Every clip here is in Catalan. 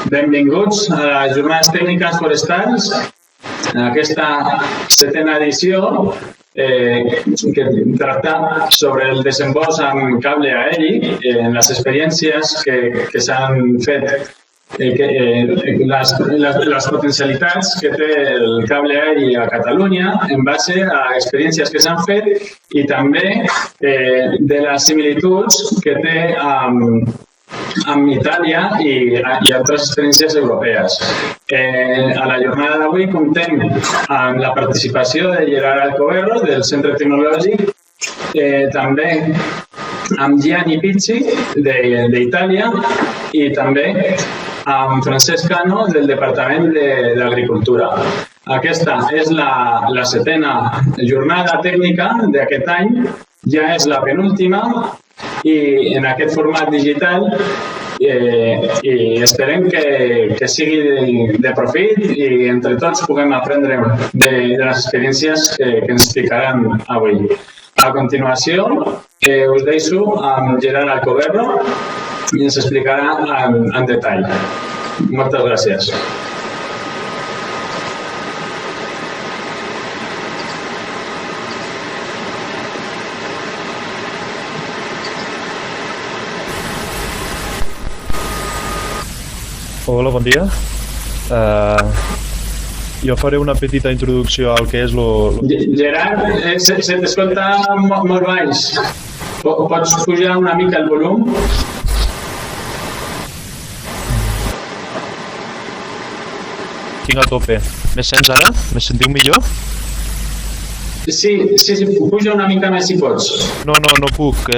Benvinguts a les Jornades Tècniques Forestals, en aquesta 7a edició que tracta sobre el desembost amb cable aeri, en les experiències que s'han fet, les potencialitats que té el cable aeri a Catalunya en base a experiències que s'han fet i també de les similituds que té amb Itàlia i altres experiències europees. A la jornada d'avui comptem amb la participació de Gerard Alcoberro, del Centre Tecnològic, també amb Gianni Pizzi, d'Itàlia, i també amb Francesc Cano, del Departament d'Agricultura. Aquesta és la 7a jornada tècnica d'aquest any, ja és la penúltima, i en aquest format digital i esperem que sigui de profit i entre tots puguem aprendre de les experiències que ens explicaran avui. A continuació us deixo amb Gerard Alcoberro i ens explicarà en detall. Moltes gràcies. Hola, bon dia. Jo faré una petita introducció al que és Gerard, se t'escolta molt baix. Pots pujar una mica el volum? Tinc a tope. Me sents ara? Me sentiu millor? Sí, puja una mica més si pots. No puc.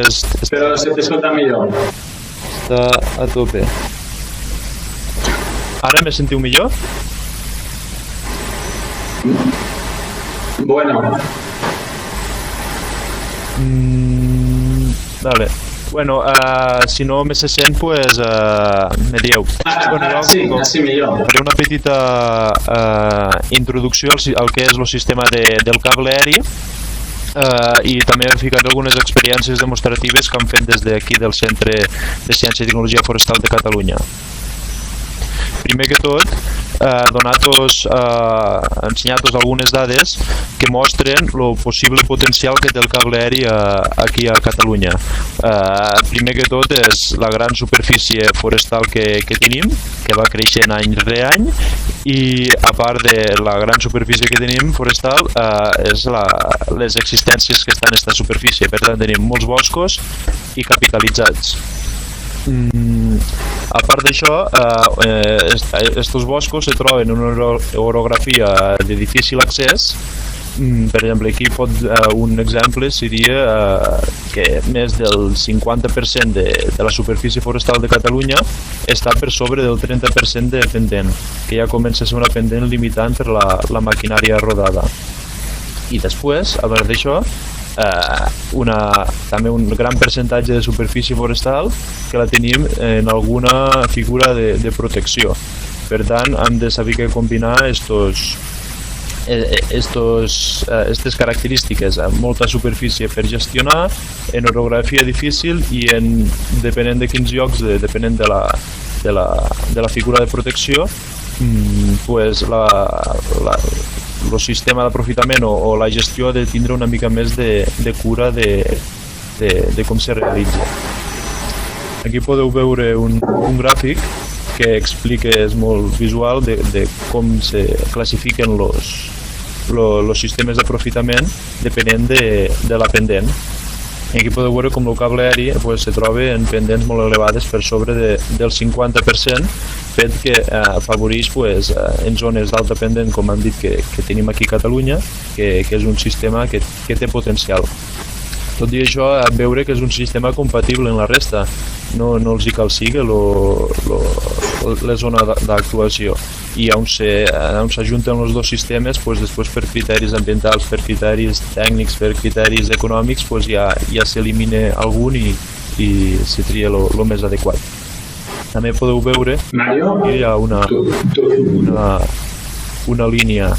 Però se t'escolta millor. Està a tope. Ara me sentiu millor? Bueno. Vale. Bueno, si no me se sent, pues me dieu. Sí, millor. Faré una petita introducció al que és el sistema del cable aeri i també ficaré algunes experiències demostratives que han fet des d'aquí del Centre de Ciència i Tecnologia Forestal de Catalunya. Primer que tot, ensenyar-vos algunes dades que mostren el possible potencial que té el cable aeri aquí a Catalunya. Primer que tot és la gran superfície forestal que tenim, que va creixent any rere any, i a part de la gran superfície que tenim forestal, és les existències que estan en aquesta superfície. Per tant, tenim molts boscos i capitalitzats. A part d'això, estos boscos se troben en una orografia de difícil accés. Per exemple, aquí un exemple seria que més del 50% de la superfície forestal de Catalunya està per sobre del 30% de pendent, que ja comença a ser una pendent limitant per la maquinària rodada. I després, a part d'això, també un gran percentatge de superfície forestal que la tenim en alguna figura de protecció. Per tant, hem de saber combinar aquestes característiques amb molta superfície per gestionar, en orografia difícil i depenent de quins llocs, depenent de la figura de protecció, pues el sistema d'aprofitament o la gestió ha de tindre una mica més de cura de com se realitza. Aquí podeu veure un gràfic que explica, és molt visual, de com se classifiquen els sistemes d'aprofitament depenent de la pendent. I aquí podeu veure com el cable aeri se troba en pendents molt elevades per sobre del 50%, fet que afavoreix en zones d'alta pendent, com hem dit que tenim aquí a Catalunya, que és un sistema que té potencial. Tot i això, veure que és un sistema compatible en la resta, no els hi cal sigui la zona d'actuació. I on s'ajunten els dos sistemes, després per criteris ambientals, per criteris tècnics, per criteris econòmics, ja s'elimina algun i se tria el més adequat. També podeu veure que hi ha una línia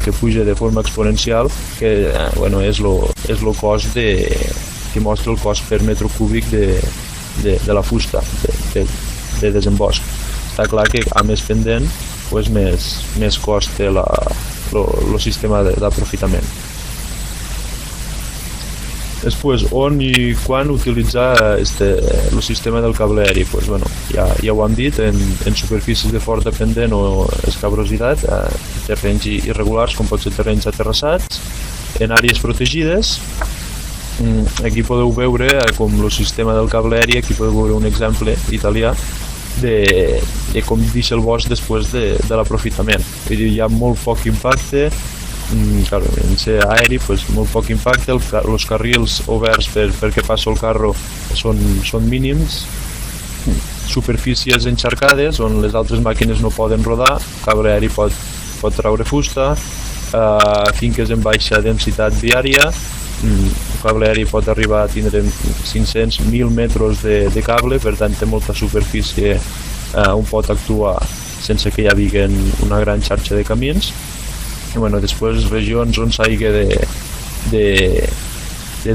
que puja de forma exponencial, que és el cost que mostra el cost per metre cúbic de la fusta de desembost. està clar que a més pendent pues més cost té el sistema d'aprofitament. Després, on i quan utilitzar el sistema del cable aeri? Pues, bueno, ja ho hem dit, en superfícies de forta pendent o escabrositat, terrenys irregulars com pot ser terrenys aterrassats, en àrees protegides. Aquí podeu veure com el sistema del cable aeri, aquí podeu veure un exemple italià de com deixa el bosc després de l'aprofitament. Vull dir, hi ha molt poc impacte, claro, en ser aeri, pues, molt poc impacte, els carrils oberts perquè passa el carro són mínims, superfícies encharcades on les altres màquines no poden rodar, el cable aeri pot traure fusta, finques en baixa densitat viària, el cable aeri pot arribar a tindre 500-1.000 metres de cable, per tant té molta superfície on pot actuar sense que hi hagi una gran xarxa de camins. Bueno, després regions on s'hagi de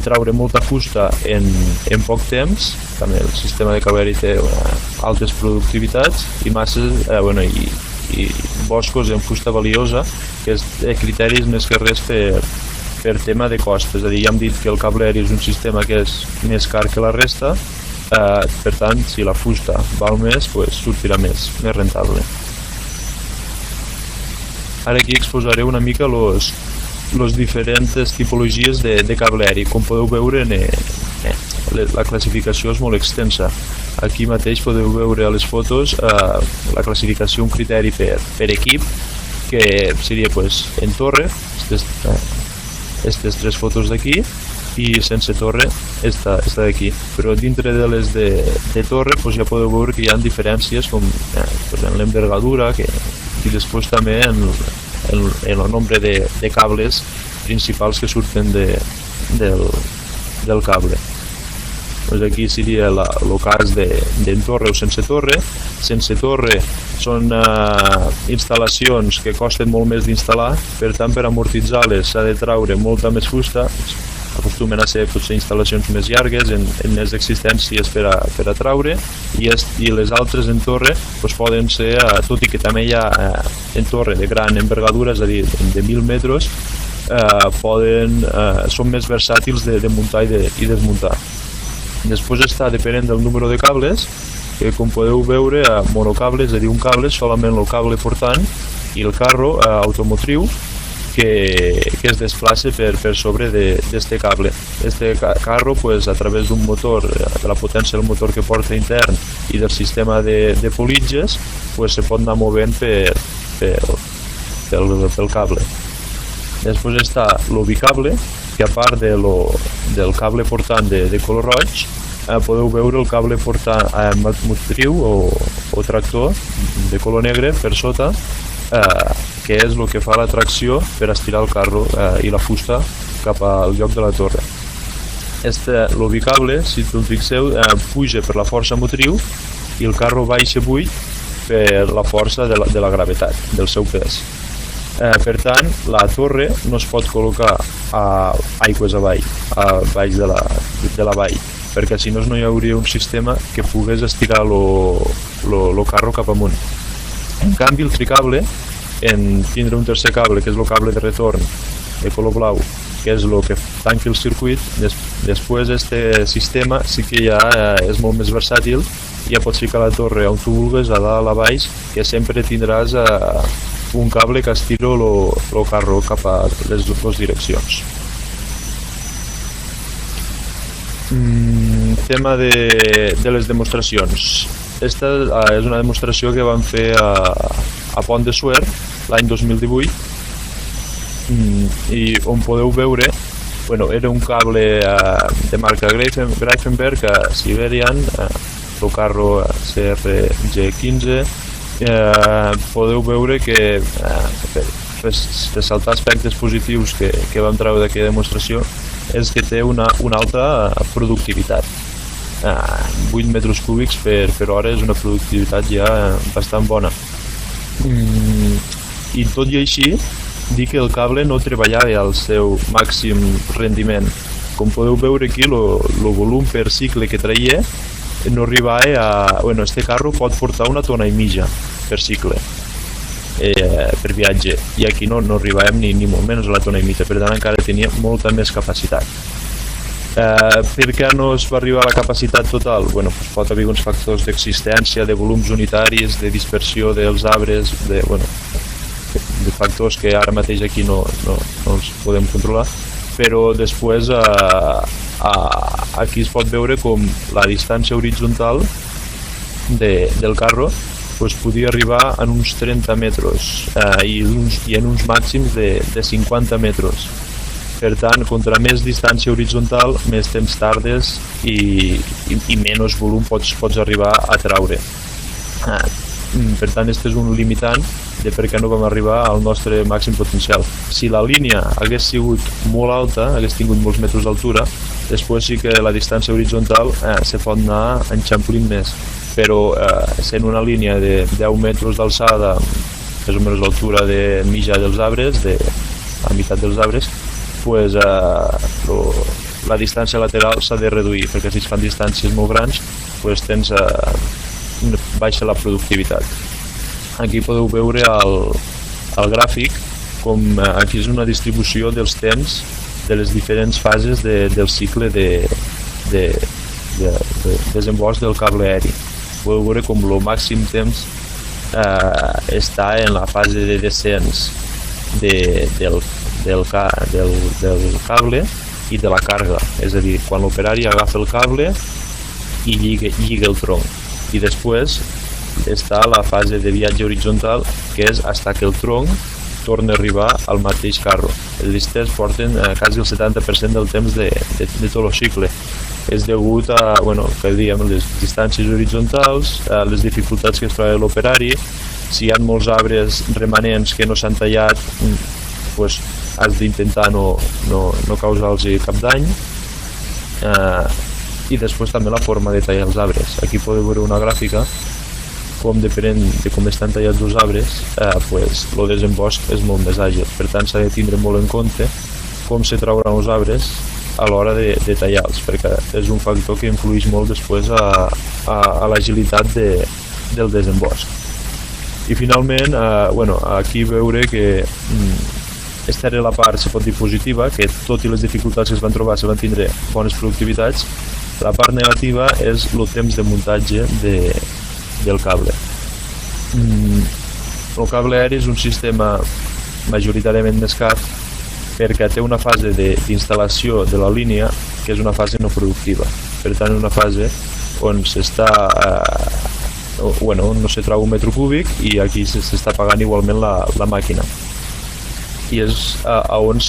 traure molta fusta en poc temps, també el sistema de cable aeri té altes productivitats i masses, i boscos en fusta valiosa, que és criteris més que res per tema de cost. És a dir, ja hem dit que el cable aeri és un sistema que és més car que la resta, per tant, si la fusta val més, pues, sortirà més rentable. Ara aquí exposaré una mica les diferents tipologies de cable aeri. Com podeu veure, la classificació és molt extensa. Aquí mateix podeu veure a les fotos la classificació, un criteri per equip, que seria pues, en torre, aquestes 3 fotos d'aquí, i sense torre, esta d'aquí. Però dintre de les de torre pues, ja podeu veure que hi ha diferències com en l'envergadura, i després també en el nombre de cables principals que surten del cable. Pues aquí seria el cas d'en torre o sense torre. Sense torre són instal·lacions que costen molt més d'instal·lar, per tant per amortitzar-les s'ha de traure molta més fusta, acostumen a ser potser instal·lacions més llargues, en més existències per a traure, i les altres en torre doncs poden ser, tot i que també hi ha en torre de gran envergadura, és a dir, de 1.000 metres, són més versàtils de muntar i desmuntar. Després està depenent del número de cables, que com podeu veure, monocable, és a dir, un cable, solament el cable portant, i el carro automotriu, que es desplaça per sobre d'este cable. Este carro, pues, a través d'un motor, de la potència del motor que porta intern i del sistema de politges, pues, se pot anar movent pel cable. Després està el bicable, que a part del cable portant de color roig, podeu veure el cable portant motriu o tractor de color negre per sota, que és el que fa la tracció per estirar el carro i la fusta cap al lloc de la torre. El bicable, si us fixeu, puja per la força motriu i el carro baixa buit per la força de la gravetat, del seu pes. Per tant, la torre no es pot col·locar aigües avall, baix de la vall, perquè si no hi hauria un sistema que pogués estirar el carro cap amunt. En canvi, el tricable, en tindre un tercer cable, que és el cable de retorn de color blau, que és el que tanca el circuit, després este sistema sí que ja és molt més versàtil, ja pots ficar la torre on tu vulguis, a dalt, a baix, que sempre tindràs un cable que estira el carro cap a les dues direccions. Tema de les demostracions. Esta és una demostració que vam fer a Pont de Suert l'any 2018 i on podeu veure, era un cable de marca Greifenberg Siberian, el carro CRG15. Podeu veure que per ressaltar aspectes positius que vam treure d'aquesta demostració és que té una alta productivitat. 8 metres cúbics per hora és una productivitat ja bastant bona. I tot i així, dir que el cable no treballava al seu màxim rendiment. Com podeu veure aquí, el volum per cicle que traia no arribava a... Bueno, este carro pot portar 1 tona i mitja per cicle, per viatge, i aquí no arribàvem ni molt menys a la tona i mitja, per tant encara tenia molta més capacitat. Per què no es va arribar a la capacitat total? Bueno, pues pot haver uns factors d'existència, de volums unitaris, de dispersió dels arbres, de factors que ara mateix aquí no els podem controlar, però després aquí es pot veure com la distància horitzontal del carro pues, podia arribar en uns 30 metres i en uns màxims de 50 metres. Per tant, contra més distància horitzontal, més temps tardes i menys volum pots arribar a traure. Per tant, aquest és un limitant de per què no vam arribar al nostre màxim potencial. Si la línia hagués sigut molt alta, hagués tingut molts metres d'altura, després sí que la distància horitzontal se pot anar enxamplint més, però sent una línia de 10 metres d'alçada, més o menys l'altura de mitja dels arbres, a meitat dels arbres, pues, la distància lateral s'ha de reduir, perquè si es fan distàncies molt grans, pues, baixa la productivitat. Aquí podeu veure al gràfic com aquí és una distribució dels temps de les diferents fases del cicle de desembost del cable aeri. Podeu veure com el màxim temps està en la fase de descens del cable i de la càrrega, és a dir, quan l'operari agafa el cable i lliga el tronc, i després està la fase de viatge horitzontal, que és fins que el tronc torna a arribar al mateix carro. Els listers porten quasi el 70% del temps de tot el cicle. És degut a, que diem, les distàncies horitzontals, a les dificultats que es troba l'operari. Si hi ha molts arbres remanents que no s'han tallat, pues, has d'intentar no causar-los cap dany. I després també la forma de tallar els arbres. Aquí podeu veure una gràfica com depenent de com estan tallats els arbres, el desembost és molt més àgil. Per tant, s'ha de tindre molt en compte com se trauran els arbres a l'hora de tallar-los, perquè és un factor que influeix molt després a l'agilitat del desembost. I finalment, aquí veure que aquesta era la part, se pot dir, positiva, que tot i les dificultats que es van trobar se van tindre bones productivitats. La part negativa és el temps de muntatge del cable. El cable aeri és un sistema majoritàriament més car perquè té una fase d'instal·lació de la línia que és una fase no productiva. Per tant, una fase on on no se trau un metre cúbic i aquí s'està pagant igualment la màquina. I és on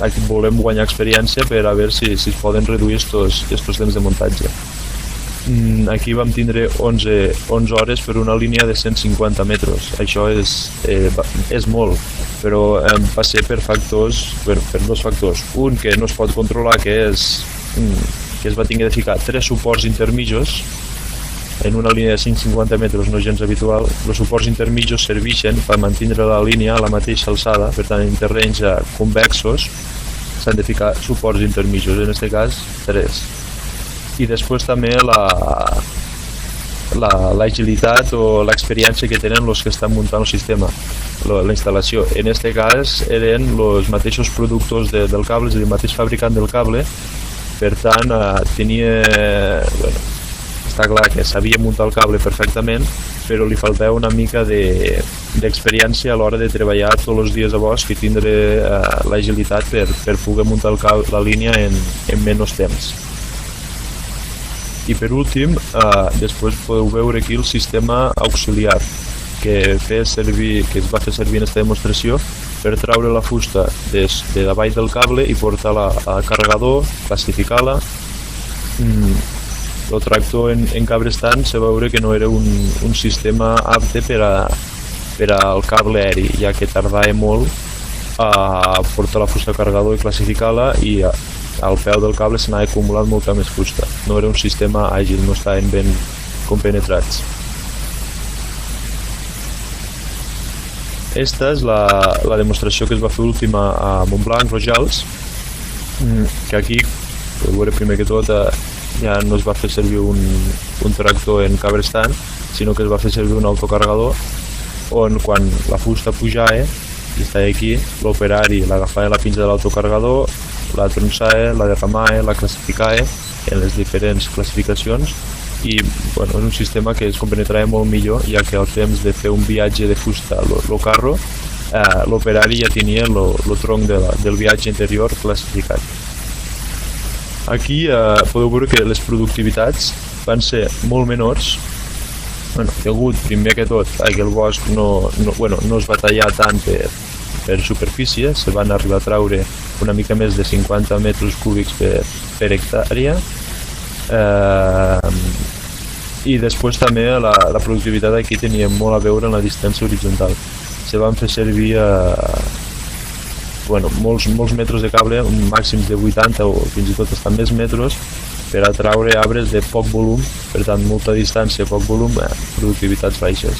aquí volem guanyar experiència per a veure si es poden reduir estos temps de muntatge. Aquí vam tindre 11 hores per una línia de 150 metres. Això és molt, però va ser per dos factors. Un que no es pot controlar, que es va tenir de ficar 3 suports intermitjos en una línia de 150 metres, no gens habitual. Els suports intermitjos serveixen per mantenir la línia a la mateixa alçada, per tant, en terrenys convexos s'han de ficar suports intermitjos, en aquest cas 3. I després també l'agilitat o l'experiència que tenen els que estan muntant el sistema, la instal·lació. En aquest cas eren els mateixos productors del cable, és a dir, el mateix fabricant del cable, per tant està clar que sabia muntar el cable perfectament, però li faltava una mica d'experiència a l'hora de treballar tots els dies a bosc i tindre l'agilitat per poder muntar la línia en menys temps. I per últim, després podeu veure aquí el sistema auxiliar que es va fer servir en aquesta demostració per traure la fusta de davall del cable i portar-la al carregador, classificar-la. El tractor en cabrestant se va veure que no era un sistema apte per al cable aeri, ja que tardava molt a portar la fusta al carregador i classificar-la, i al peu del cable s'anava acumulant molta més fusta. No era un sistema àgil, no estaven ben compenetrats. Esta és la demostració que es va fer última a Montblanc, Rojals, que aquí podeu veure primer que tot ja no es va fer servir un tractor en cabrestant, sinó que es va fer servir un autocargador on quan la fusta pujava i estava aquí, l'operari l'agafava la pinça de l'autocargador, la tronçava, la derramava, la classificava en les diferents classificacions i bueno, és un sistema que es compenetrava molt millor, ja que al temps de fer un viatge de fusta al carro, l'operari ja tenia el tronc del viatge interior classificat. Aquí podeu veure que les productivitats van ser molt menors. Bueno, hi ha hagut, primer que tot, que el bosc no es va tallar tant per superfície, se van arribar a traure una mica més de 50 metres cúbics per hectàrea, i després també la productivitat aquí tenia molt a veure en la distància horitzontal. Se van fer servir molts metres de cable, un màxim de 80 o fins i tot estar més metres, per atraure arbres de poc volum, per tant molta distància, poc volum, productivitats baixes.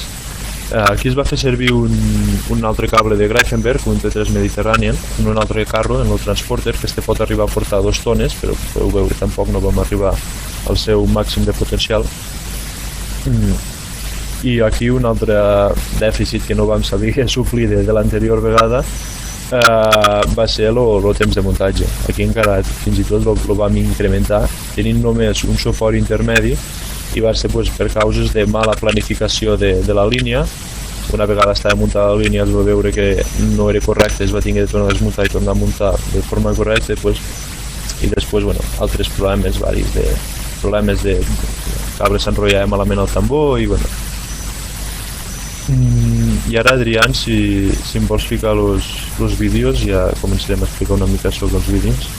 Aquí es va fer servir un altre cable de Greifenberg, un T3 Mediterranean, en un altre carro, en el Transporter, que pot arribar a portar 2 tones, però podeu veure tampoc no vam arribar al seu màxim de potencial. I aquí un altre dèficit que no vam saber suplir de l'anterior vegada va ser el temps de muntatge. Aquí encara fins i tot el vam incrementar, tenint només un suport intermedi, i va ser per causes de mala planificació de la línia. Una vegada estava muntada la línia es va veure que no era correcte, es va tenir de tornar a desmuntar i tornar a muntar de forma correcta, i després altres problemes varis, problemes de cable s'enrotllava malament al tambor i I ara, Adrián, si em vols ficar els vídeos, ja començarem a explicar una mica sobre els vídeos.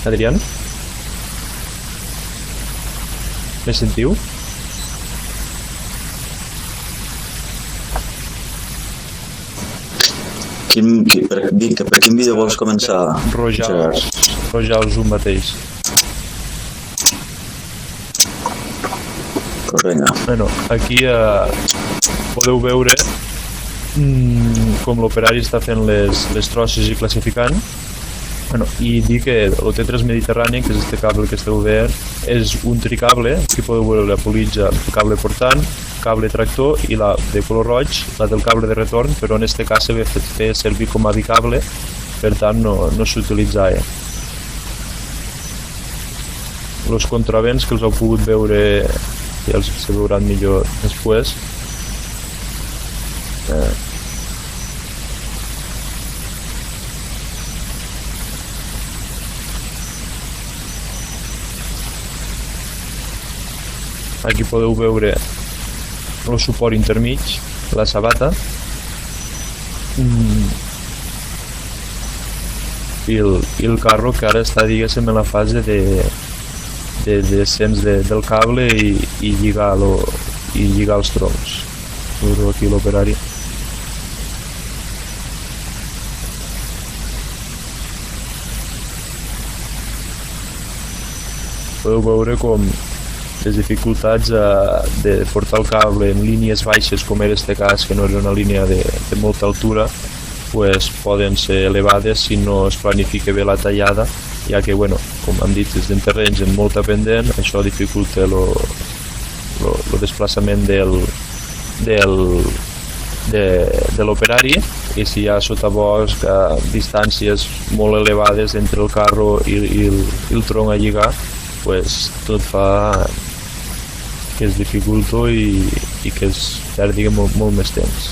Adrián? Me sentiu? Per quin vídeo vols començar? Rojar el zoom mateix. Pues vinga. Bueno, aquí podeu veure com l'operari està fent les trosses i classificant. I dir que el T3 Mediterranean, que és este cable que esteu veient, és un tricable. Aquí podeu veure la politja, el cable portant, cable tractor i la de color roig, la del cable de retorn, però en aquest cas se va fer servir com a bicable, per tant no s'utilitzava. Els contravents que els heu pogut veure, ja els se veuran millor després. Aquí podeu veure el suport intermig, la sabata, i el carro que ara està, diguéssim, en la fase de descens del cable i lligar els troncs. Veureu aquí l'operari. Podeu veure com les dificultats de portar el cable en línies baixes, com era este cas, que no era una línia de molta altura, poden ser elevades si no es planifica bé la tallada, ja que, com hem dit, és en terrenys amb molta pendent, això dificulta el desplaçament de l'operari, i si hi ha sotabosc a distàncies molt elevades entre el carro i el tronc a lligar, tot fa que es dificulta i que es perdi molt més temps.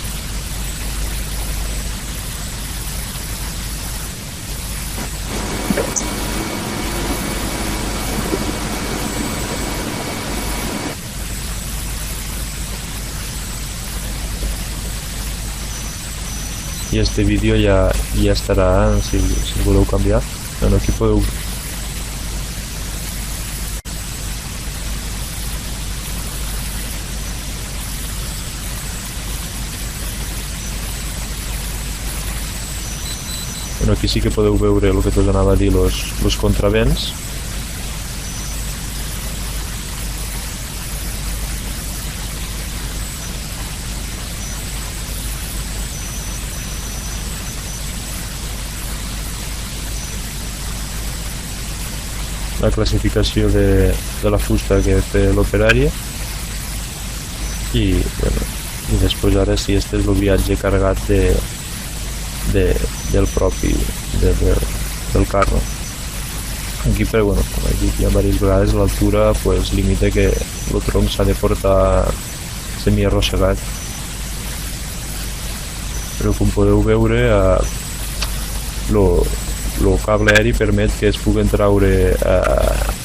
I este vídeo ja estarà, si voleu canviar. Aquí podeu... Bueno, aquí sí que podeu veure el que us anava a dir, els contravents. La classificació de la fusta que té l'operari i, bueno, i després ara sí, este és el viatge carregat del propi del carro. Aquí, però, bueno, com he dit ja diverses vegades, l'altura pues, limita que el tronc s'ha de portar semi-arrossegat, però com podeu veure el cable aeri permet que es puguen traure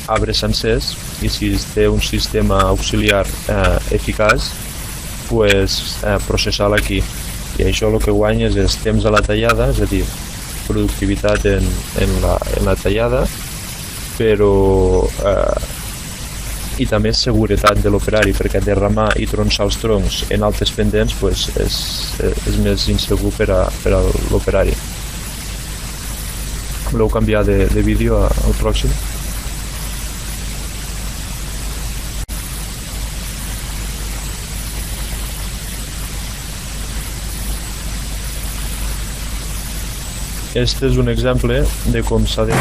arbres sencers i si es té un sistema auxiliar eficaç, pues, processar-la aquí. I això el que guanyes és temps a la tallada, és a dir, productivitat en la tallada, però i també seguretat de l'operari, perquè derramar i tronçar els troncs en altes pendents pues, és més insegur per a l'operari. Voleu canviar de vídeo al pròxim? Este és un exemple de com s'ha de...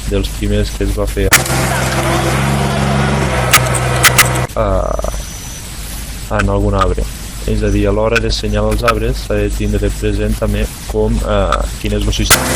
dels primers que es va fer en algun arbre. És a dir, a l'hora d'assenyalar els arbres s'ha de tindre present també quin és el sistema.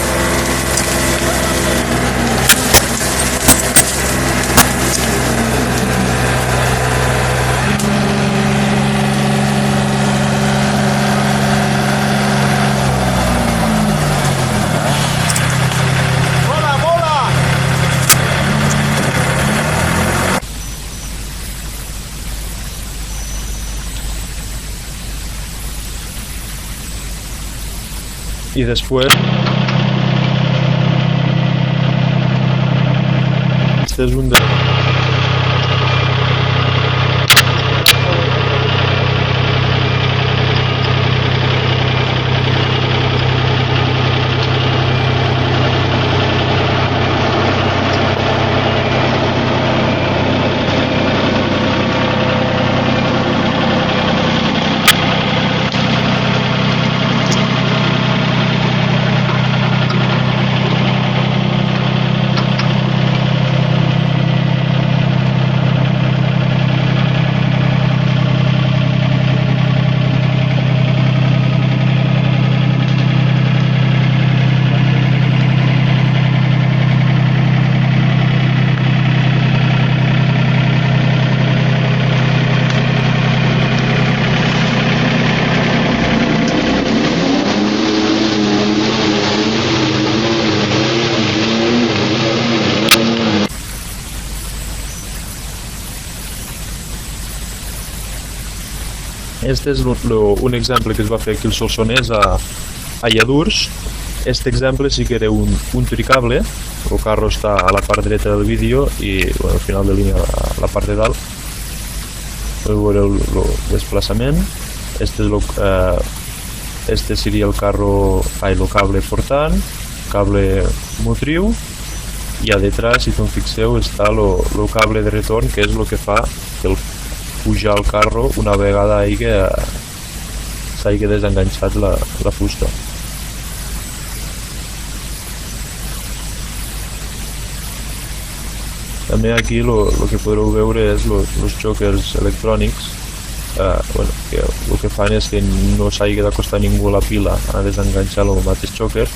I després este és un de... Este és un exemple que es va fer aquí al Solsonès a Lladurs. Este exemple sí que era un tricable. El carro està a la part dreta del vídeo i bueno, al final de línia a la part de dalt. Podeu veure el desplaçament. Este seria el cable portant, cable motriu, i a detrás, si us fixeu, està el cable de retorn, que és el que fa que el pujar el carro una vegada s'hagi desenganxat la fusta. També aquí el que podreu veure és els xòquers electrònics, que el que fan és que no s'hagi d'acostar ningú a la pila a desenganxar el mateix xòquer,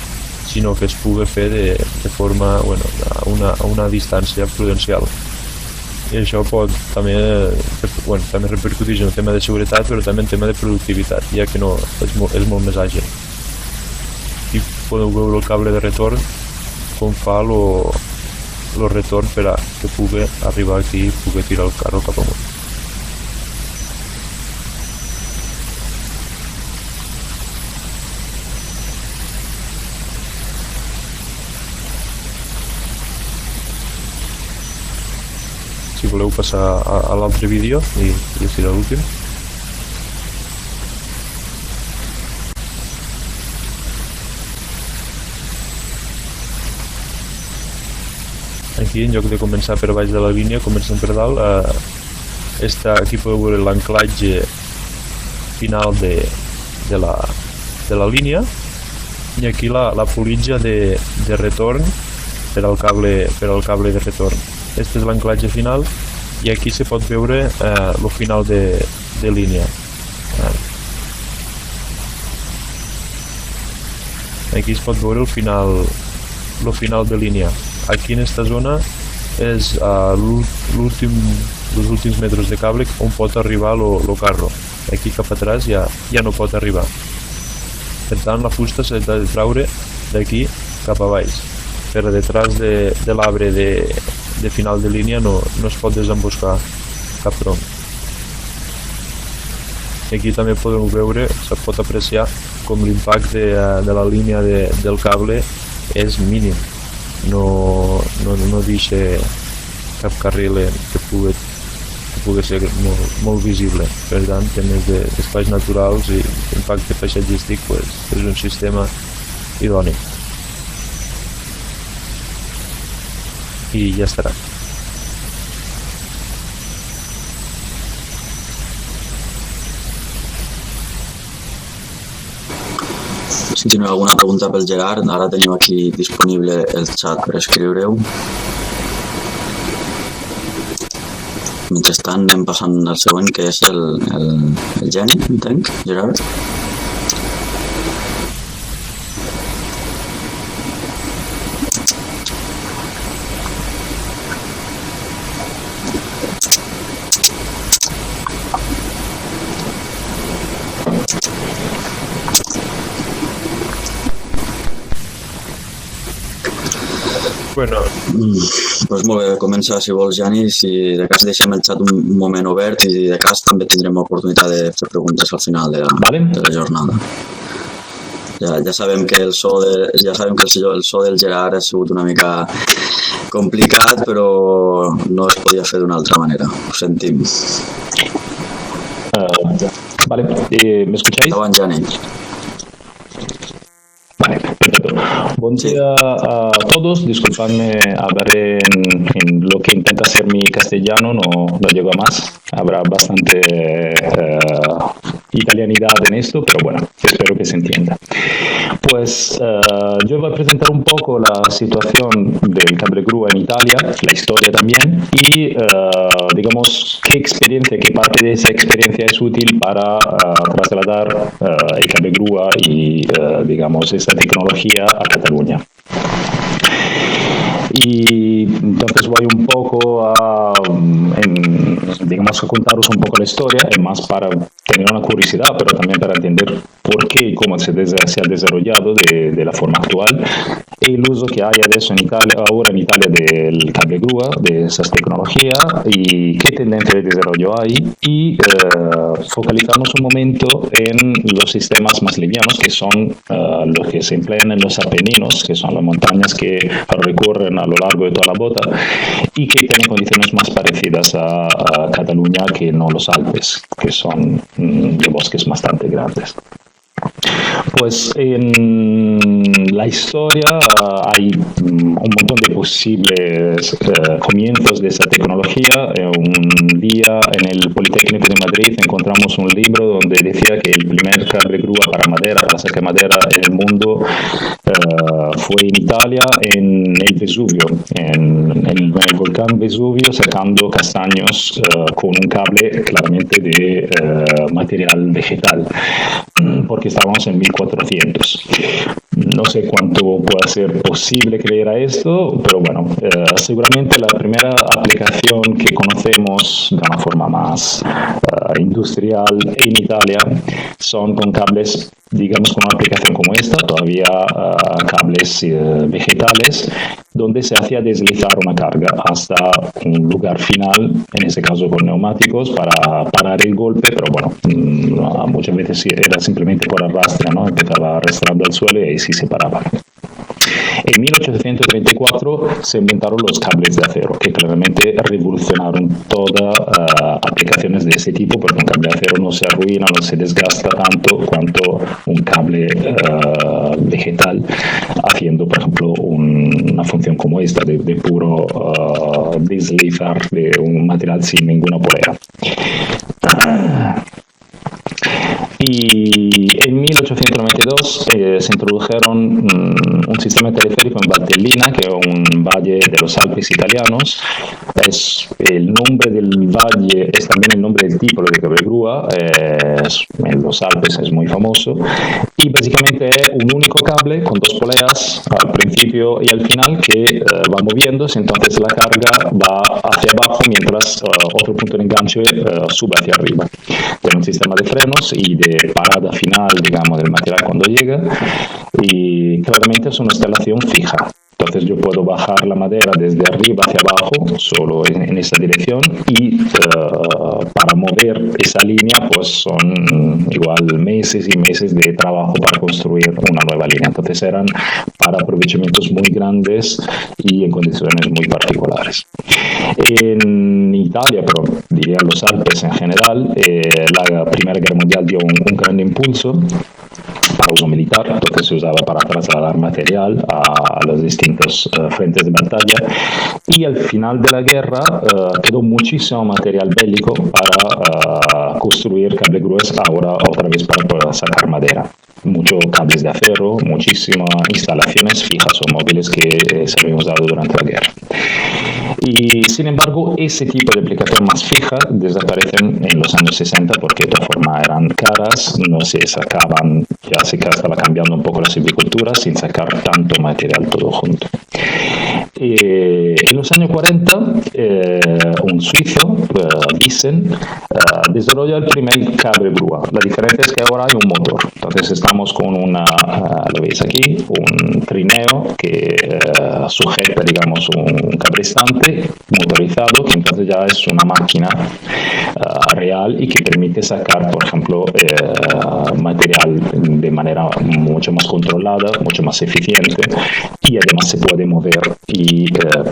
sinó que es pugui fer de forma a una distància prudencial. I això pot també repercutir en el tema de seguretat, però també en tema de productivitat, ja que és molt més àgil. Aquí podeu veure el cable de retorn, com fa el retorn per a que pugui arribar aquí i pugui tirar el carro cap amunt. si voleu passar a l'altre vídeo i serà l'últim. Aquí, en lloc de començar per baix de la línia, comencem per dalt. Aquí podeu veure l'anclatge final de la línia, i aquí la politja de retorn per al cable de retorn. Este és l'anclatge final, i aquí se pot veure el final de línia. Aquí es pot veure el final de línia. Aquí en esta zona és els últims metres de cable on pot arribar el carro. Aquí cap atrás ja no pot arribar. Per tant, la fusta s'ha de traure d'aquí cap a baix. Per detrás de l'arbre de final de línia no es pot desemboscar cap tronc. Aquí també podeu veure, se pot apreciar com l'impacte de la línia del cable és mínim. No deixa cap carril que pugui ser molt visible. Per tant, temes d'espais naturals i impacte paisatgístic, és un sistema idoni. I ja estarà. Si teniu alguna pregunta pel Gerard, ara teniu aquí disponible el xat per escriure-ho. Mentrestant anem passant al següent, que és el Geni, entenc, Gerard? Bueno. Pues molt bé, comença si vols, Jani, si de cas deixem el xat un moment obert i de cas també tindrem oportunitat de fer preguntes al final de la jornada. Ja sabem que el so del Gerard ha sigut una mica complicat, però no es podia fer d'una altra manera. Ho sentim. Vale, ¿me escucháis? Endavant, Jani. Vale, perfecto. Buen día a todos. Disculpadme hablar en lo que intenta ser mi castellano, no llego a más. Habrá bastante italianidad en esto, pero bueno, espero que se entienda. Pues yo voy a presentar un poco la situación del cable grúa en Italia, la historia también, y digamos qué parte de esa experiencia es útil para trasladar el cable grúa y digamos esa tecnología a Cataluña. Y entonces voy un poco a contaros un poco la historia, más para tener una curiosidad, pero también para entender por qué y cómo se ha desarrollado de la forma actual, el uso que hay ahora en Italia del cable grúa, de esas tecnologías, y qué tendencia de desarrollo hay, y focalizarnos un momento en los sistemas más livianos, que son los que se emplean en los Apeninos, que son las montañas que recorren a lo largo de toda la bota y que tienen condiciones más parecidas a Cataluña que no los Alpes, que son de bosques bastante grandes. Pues en la historia hay un montón de posibles comienzos de esa tecnología. Un día en el Politécnico de Madrid encontramos un libro donde decía que el primer cable grúa para sacar madera en el mundo fue en Italia, en el Vesubio, en el volcán Vesubio, sacando castaños con un cable claramente de material vegetal, porque estábamos en 1400. No sé cuánto puede ser posible creer a esto, pero bueno, seguramente la primera aplicación que conocemos de una forma más industrial en Italia son con cables, digamos, con una aplicación como esta, todavía cables vegetales, donde se hacía deslizar una carga hasta un lugar final, en este caso con neumáticos, para parar el golpe, pero bueno, muchas veces era simplemente por arrastre, ¿no? Empezaba arrastrando al suelo y ahí sí se paraba. En 1834 se inventaron los cables de acero, que claramente revolucionaron todas aplicaciones de ese tipo, porque un cable de acero no se arruina, no se desgasta tanto cuanto un cable vegetal, haciendo, por ejemplo, una función como esta de puro deslizar de un material sin ninguna polea. Y en 1892 se introdujeron un sistema teleférico en Valtellina, que es un valle de los Alpes italianos. El nombre del valle es también el nombre del tipo de cable grúa, en los Alpes es muy famoso, y básicamente es un único cable con dos poleas al principio y al final que va moviéndose, entonces la carga va hacia abajo mientras otro punto de enganche sube hacia arriba. Tiene un sistema de frenos y de parada final, digamos, del material cuando llega, y claramente es una instalación fija. Entonces yo puedo bajar la madera desde arriba hacia abajo, solo en esa dirección, y para mover esa línea pues son igual meses y meses de trabajo para construir una nueva línea. Entonces eran para aprovechamientos muy grandes y en condiciones muy particulares. En Italia, pero diría los Alpes en general, la Primera Guerra Mundial dio un gran impulso para uso militar, entonces se usaba para trasladar material a los distintos frentes de batalla, y al final de la guerra quedó muchísimo material bélico para construir cable grueso, ahora otra vez para sacar madera. Muchos cables de acero, muchísimas instalaciones fijas o móviles que se habían usado durante la guerra. Y sin embargo, ese tipo de aplicación más fija desaparecen en los años 60 porque de todas formas eran caras, no se sacaban, ya se estaba cambiando un poco la silvicultura sin sacar tanto material todo junto. En los años 40, un suizo, Wissen, desarrolló el primer cable grúa. La diferencia es que ahora hay un motor. Entonces estamos con lo veis aquí, un trineo que sujeta, digamos, un cabrestante motorizado, que entonces ya es una máquina real y que permite sacar, por ejemplo, material de manera mucho más controlada, mucho más eficiente, y además se puede mover y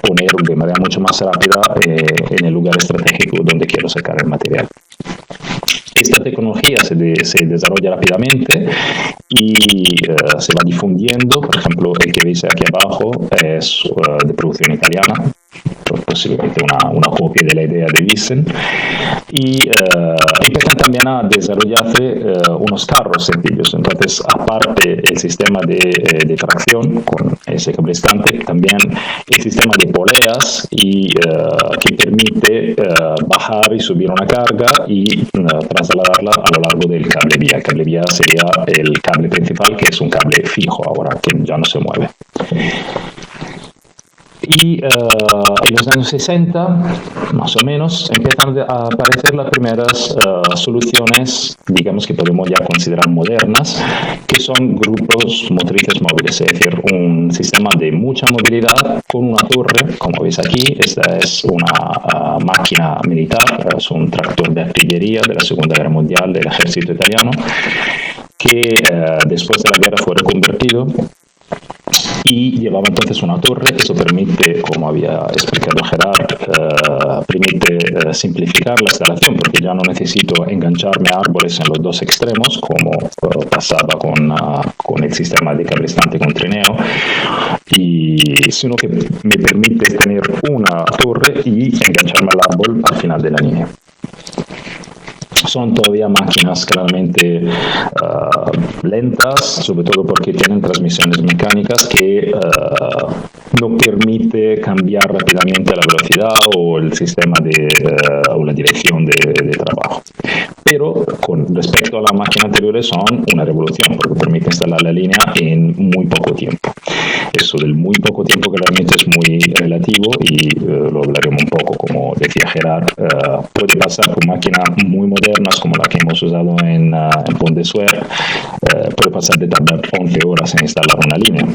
poner de manera mucho más rápida en el lugar estratégico donde quiero sacar el material. Esta tecnología se desarrolla rápidamente y se va difundiendo. Por ejemplo, el que veis aquí abajo es de producción italiana, posiblemente una copia de la idea de Wissen, y empiezan también a desarrollarse unos carros sencillos. Entonces, aparte el sistema de tracción con ese cabrestante, también el sistema de poleas y que permite bajar y subir una carga y trasladarla a lo largo del cable vía. El cable vía sería el cable principal, que es un cable fijo ahora, que ya no se mueve. Y en los años 60, más o menos, empiezan a aparecer las primeras soluciones, digamos que podemos ya considerar modernas, que son grupos motrices móviles, es decir, un sistema de mucha movilidad con una torre, como veis aquí. Esta es una máquina militar, es un tractor de artillería de la Segunda Guerra Mundial del ejército italiano, que después de la guerra fue reconvertido y llevaba entonces una torre. Eso permite, como había explicado Gerard, permite simplificar la instalación, porque ya no necesito engancharme a árboles en los dos extremos como pasaba con el sistema de cabrestante con trineo, sino que me permite tener una torre y engancharme al árbol al final de la línea. Son todavía máquinas claramente lentas, sobre todo porque tienen transmisiones mecánicas que no permite cambiar rápidamente la velocidad o el sistema o la dirección de trabajo. Pero con respecto a las máquinas anteriores son una revolución, porque permite instalar la línea en muy poco tiempo. Eso del muy poco tiempo que realmente es muy relativo, y lo hablaremos un poco, como decía Gerard. Puede pasar con máquinas muy modernas como la que hemos usado en Pont de Suert, puede pasar de tardar 11 horas en instalar una línea,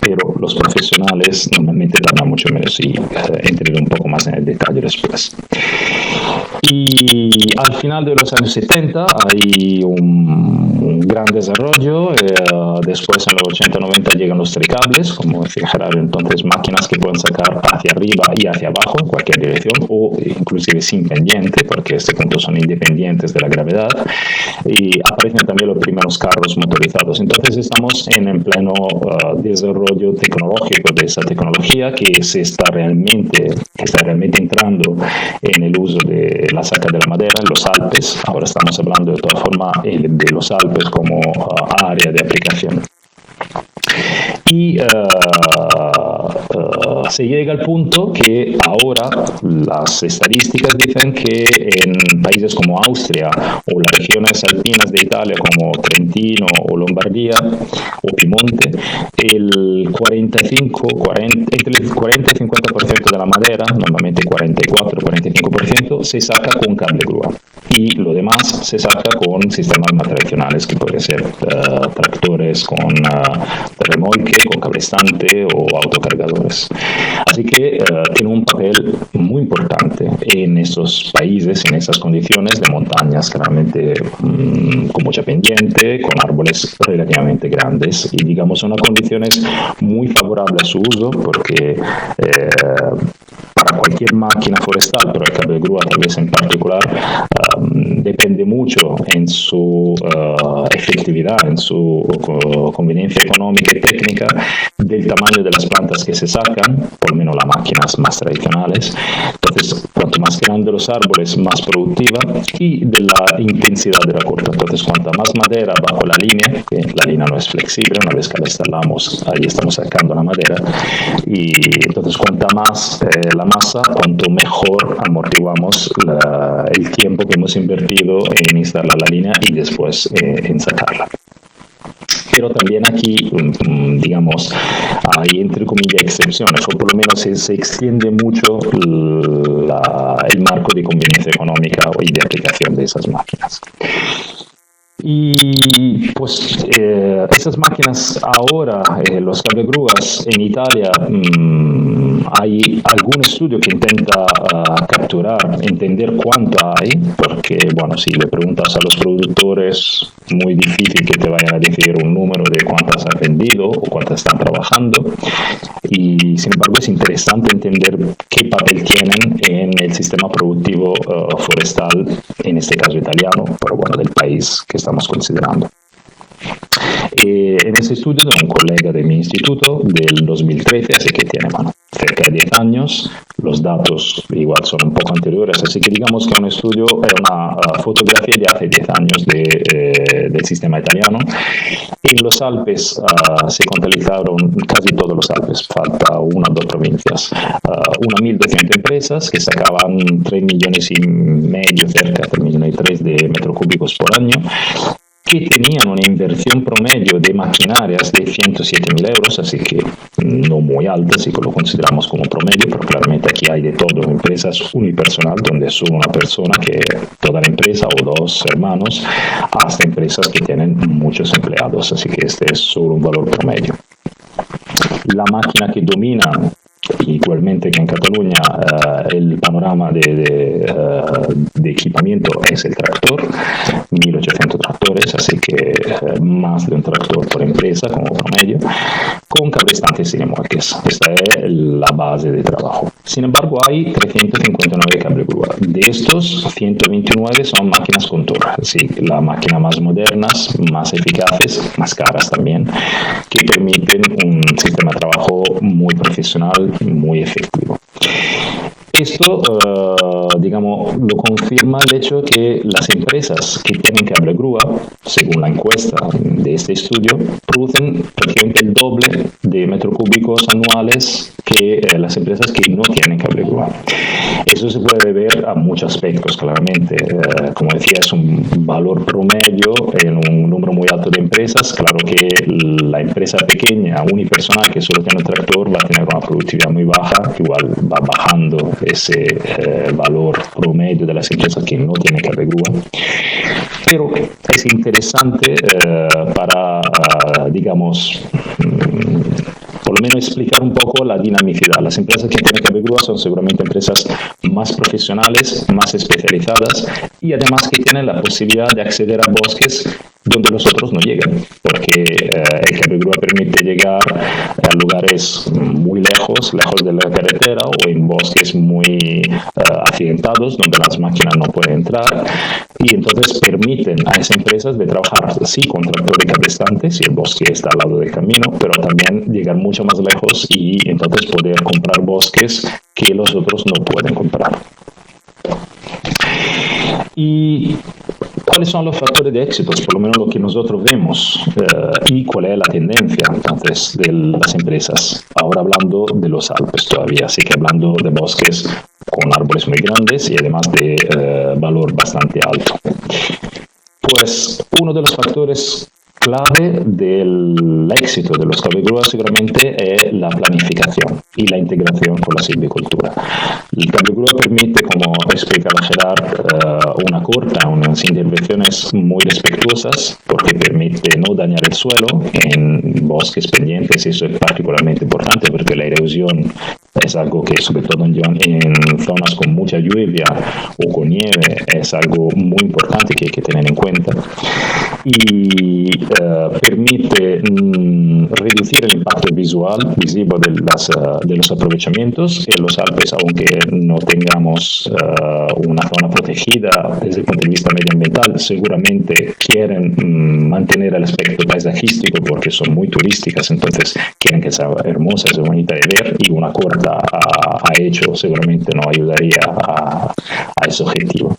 pero los profesionales normalmente tardan mucho menos, y entraré un poco más en el detalle después. Y al final de los años 70 hay un gran desarrollo, después en los 80-90 llegan los tricables, como decía Gerardo, entonces máquinas que pueden sacar hacia arriba y hacia abajo en cualquier dirección, o inclusive sin pendiente, porque a este punto son independientes de la gravedad, y aparecen también los primeros carros motorizados. Entonces estamos en pleno desarrollo tecnológico de esa tecnología que está realmente entrando en el uso de la saca de la madera en los Alpes. Ahora estamos hablando de todas formas de los Alpes como área de aplicación. Y se llega al punto que ahora las estadísticas dicen que en países como Austria o las regiones alpinas de Italia como Trentino o Lombardía o Piemonte, entre el 40 y 50% de la madera, normalmente 44-45%, se saca con cable grúa. Y lo demás se saca con sistemas más tradicionales, que pueden ser tractores con remolque, con cable estante o autocargadores. Así que tiene un papel muy importante en estos países, en esas condiciones de montañas claramente con mucha pendiente, con árboles relativamente grandes y digamos son condiciones muy favorables a su uso porque para cualquier máquina forestal, pero el cable de grúa tal vez en particular, depende mucho en su efectividad, en su conveniencia económica y técnica del tamaño de las plantas que se sacan, por lo menos las máquinas más tradicionales. Entonces, cuanto más grande los árboles, más productiva y de la intensidad de la corta. Entonces, cuanta más madera bajo la línea, que la línea no es flexible, una vez que la instalamos, ahí estamos sacando la madera, y entonces cuanta más la masa, cuanto mejor amortiguamos el tiempo que hemos invertido en instalar la línea y después en sacarla. Pero también aquí, digamos, hay entre comillas excepciones, o por lo menos se extiende mucho el marco de conveniencia económica y de aplicación de esas máquinas. Y pues esas máquinas ahora, los cablegrúas en Italia, hay algún estudio que intenta capturar, entender cuánto hay, porque bueno, si le preguntas a los productores, muy difícil que te vayan a decir un número de cuántas han vendido o cuántas están trabajando, y sin embargo es interesante entender qué papel tienen en el sistema productivo forestal, en este caso italiano, pero bueno, del país que estamos considerando. En ese estudio de un colega de mi instituto del 2013, así que tiene cerca de 10 años, los datos igual son un poco anteriores, así que digamos que un estudio es una fotografía de hace 10 años del sistema italiano. En los Alpes se contabilizaron casi todos los Alpes, falta una o dos provincias, 1.200 empresas que sacaban 3,5 millones, cerca de 3,3 millones de metros cúbicos por año, que tenían una inversión promedio de maquinarias de 107.000 euros, así que no muy alta, si lo consideramos como promedio, pero claramente aquí hay de todo, empresas unipersonal, donde es solo una persona, que toda la empresa, o dos hermanos, hasta empresas que tienen muchos empleados, así que este es solo un valor promedio. La máquina que domina, igualmente que en Cataluña, el panorama de equipamiento es el tractor, 1.800 tractores, así que más de un tractor por empresa como promedio, con cablestantes y remolques. Esta es la base de trabajo. Sin embargo, hay 359 cablegrúa. De estos, 129 son máquinas con torre, así las máquinas más modernas, más eficaces, más caras también, que permiten un sistema de trabajo muy profesional, muy efectivo. Esto, digamos, lo confirma el hecho que las empresas que tienen cable grúa, según la encuesta de este estudio, producen prácticamente el doble de metros cúbicos anuales que las empresas que no tienen cable grúa. Eso se puede ver a muchos aspectos, claramente. Como decía, es un valor promedio en un número muy alto de empresas. Claro que la empresa pequeña, unipersonal, que solo tiene un tractor, va a tener una productividad muy baja, igual va bajando ese valor promedio de las empresas que no tienen cable grúa. Pero es interesante para, digamos, por lo menos explicar un poco la dinamicidad. Las empresas que tienen cable grúa son seguramente empresas más profesionales, más especializadas y además que tienen la posibilidad de acceder a bosques donde los otros no llegan, porque el cable grúa permite llegar a lugares muy lejos de la carretera o en bosques muy accidentados donde las máquinas no pueden entrar, y entonces permiten a esas empresas de trabajar sí con tractor de cablestante si el bosque está al lado del camino, pero también llegar mucho más lejos y entonces poder comprar bosques que los otros no pueden comprar. Y ¿cuáles son los factores de éxito? Por lo menos lo que nosotros vemos y cuál es la tendencia entonces de las empresas. Ahora hablando de los Alpes todavía, así que hablando de bosques con árboles muy grandes y además de valor bastante alto. Pues uno de los factores clave del éxito de los cable grúa seguramente es la planificación y la integración con la silvicultura. El cable grúa permite, como explicaba Gerard, unas intervenciones muy respetuosas porque permite no dañar el suelo en bosques pendientes, y eso es particularmente importante porque la erosión es algo que, sobre todo en zonas con mucha lluvia o con nieve, es algo muy importante que hay que tener en cuenta. Y permite reducir el impacto visivo de los aprovechamientos. En los Alpes, aunque no tengamos una zona protegida desde el punto de vista medioambiental, seguramente quieren mantener el aspecto paisajístico porque son muy turísticas, entonces quieren que sea hermosa, sea bonita de ver, y una corta a hecho seguramente no ayudaría a ese objetivo.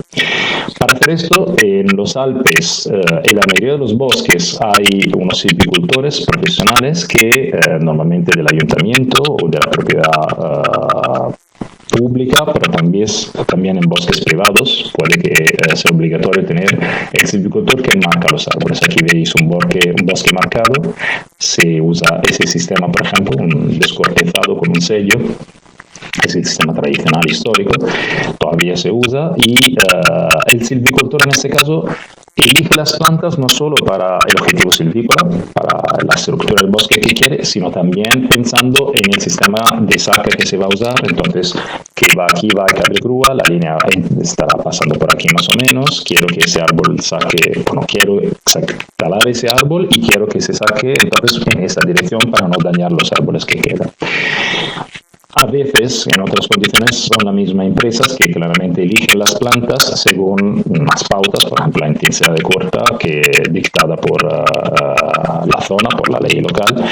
Para hacer esto, en los Alpes, en la mayoría de los bosques hay unos silvicultores profesionales que normalmente del ayuntamiento o de la propiedad pública, pero también en bosques privados puede que sea obligatorio tener el silvicultor que marca los árboles. Aquí veis un bosque marcado, se usa ese sistema, por ejemplo, un descortezado con un sello. Es el sistema tradicional histórico, todavía se usa, y el silvicultor en este caso elige las plantas no solo para el objetivo silvícola, para la estructura del bosque que quiere, sino también pensando en el sistema de saque que se va a usar. Entonces, aquí va el cable grúa, la línea estará pasando por aquí más o menos, quiero que ese árbol quiero talar ese árbol y quiero que se saque entonces en esa dirección para no dañar los árboles que quedan. A veces, en otras condiciones, son las mismas empresas que claramente eligen las plantas según unas pautas, por ejemplo, la intensidad de corta que dictada por la zona, por la ley local.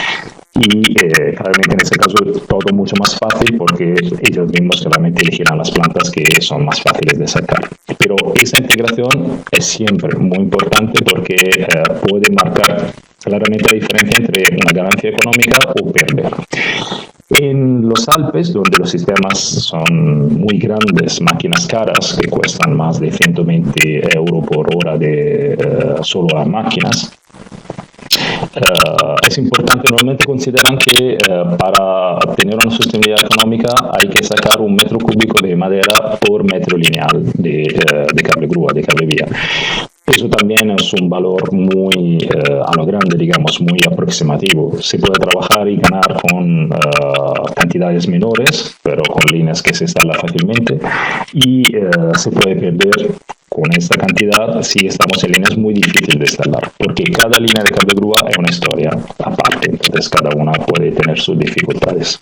Y claramente en ese caso es todo mucho más fácil porque ellos mismos claramente elegirán las plantas que son más fáciles de sacar. Pero esa integración es siempre muy importante porque puede marcar claramente la diferencia entre una ganancia económica o perder. En los Alpes, donde los sistemas son muy grandes, máquinas caras que cuestan más de 120 euros por hora de solo las máquinas, es importante, normalmente consideran que para tener una sostenibilidad económica hay que sacar 1 metro cúbico de madera por metro lineal de cable grúa, de cable vía. Eso también es un valor muy a lo grande, digamos, muy aproximativo. Se puede trabajar y ganar con cantidades menores, pero con líneas que se instalan fácilmente, y se puede perder con esta cantidad si estamos en líneas muy difíciles de instalar, porque cada línea de cable grúa es una historia aparte, entonces cada una puede tener sus dificultades.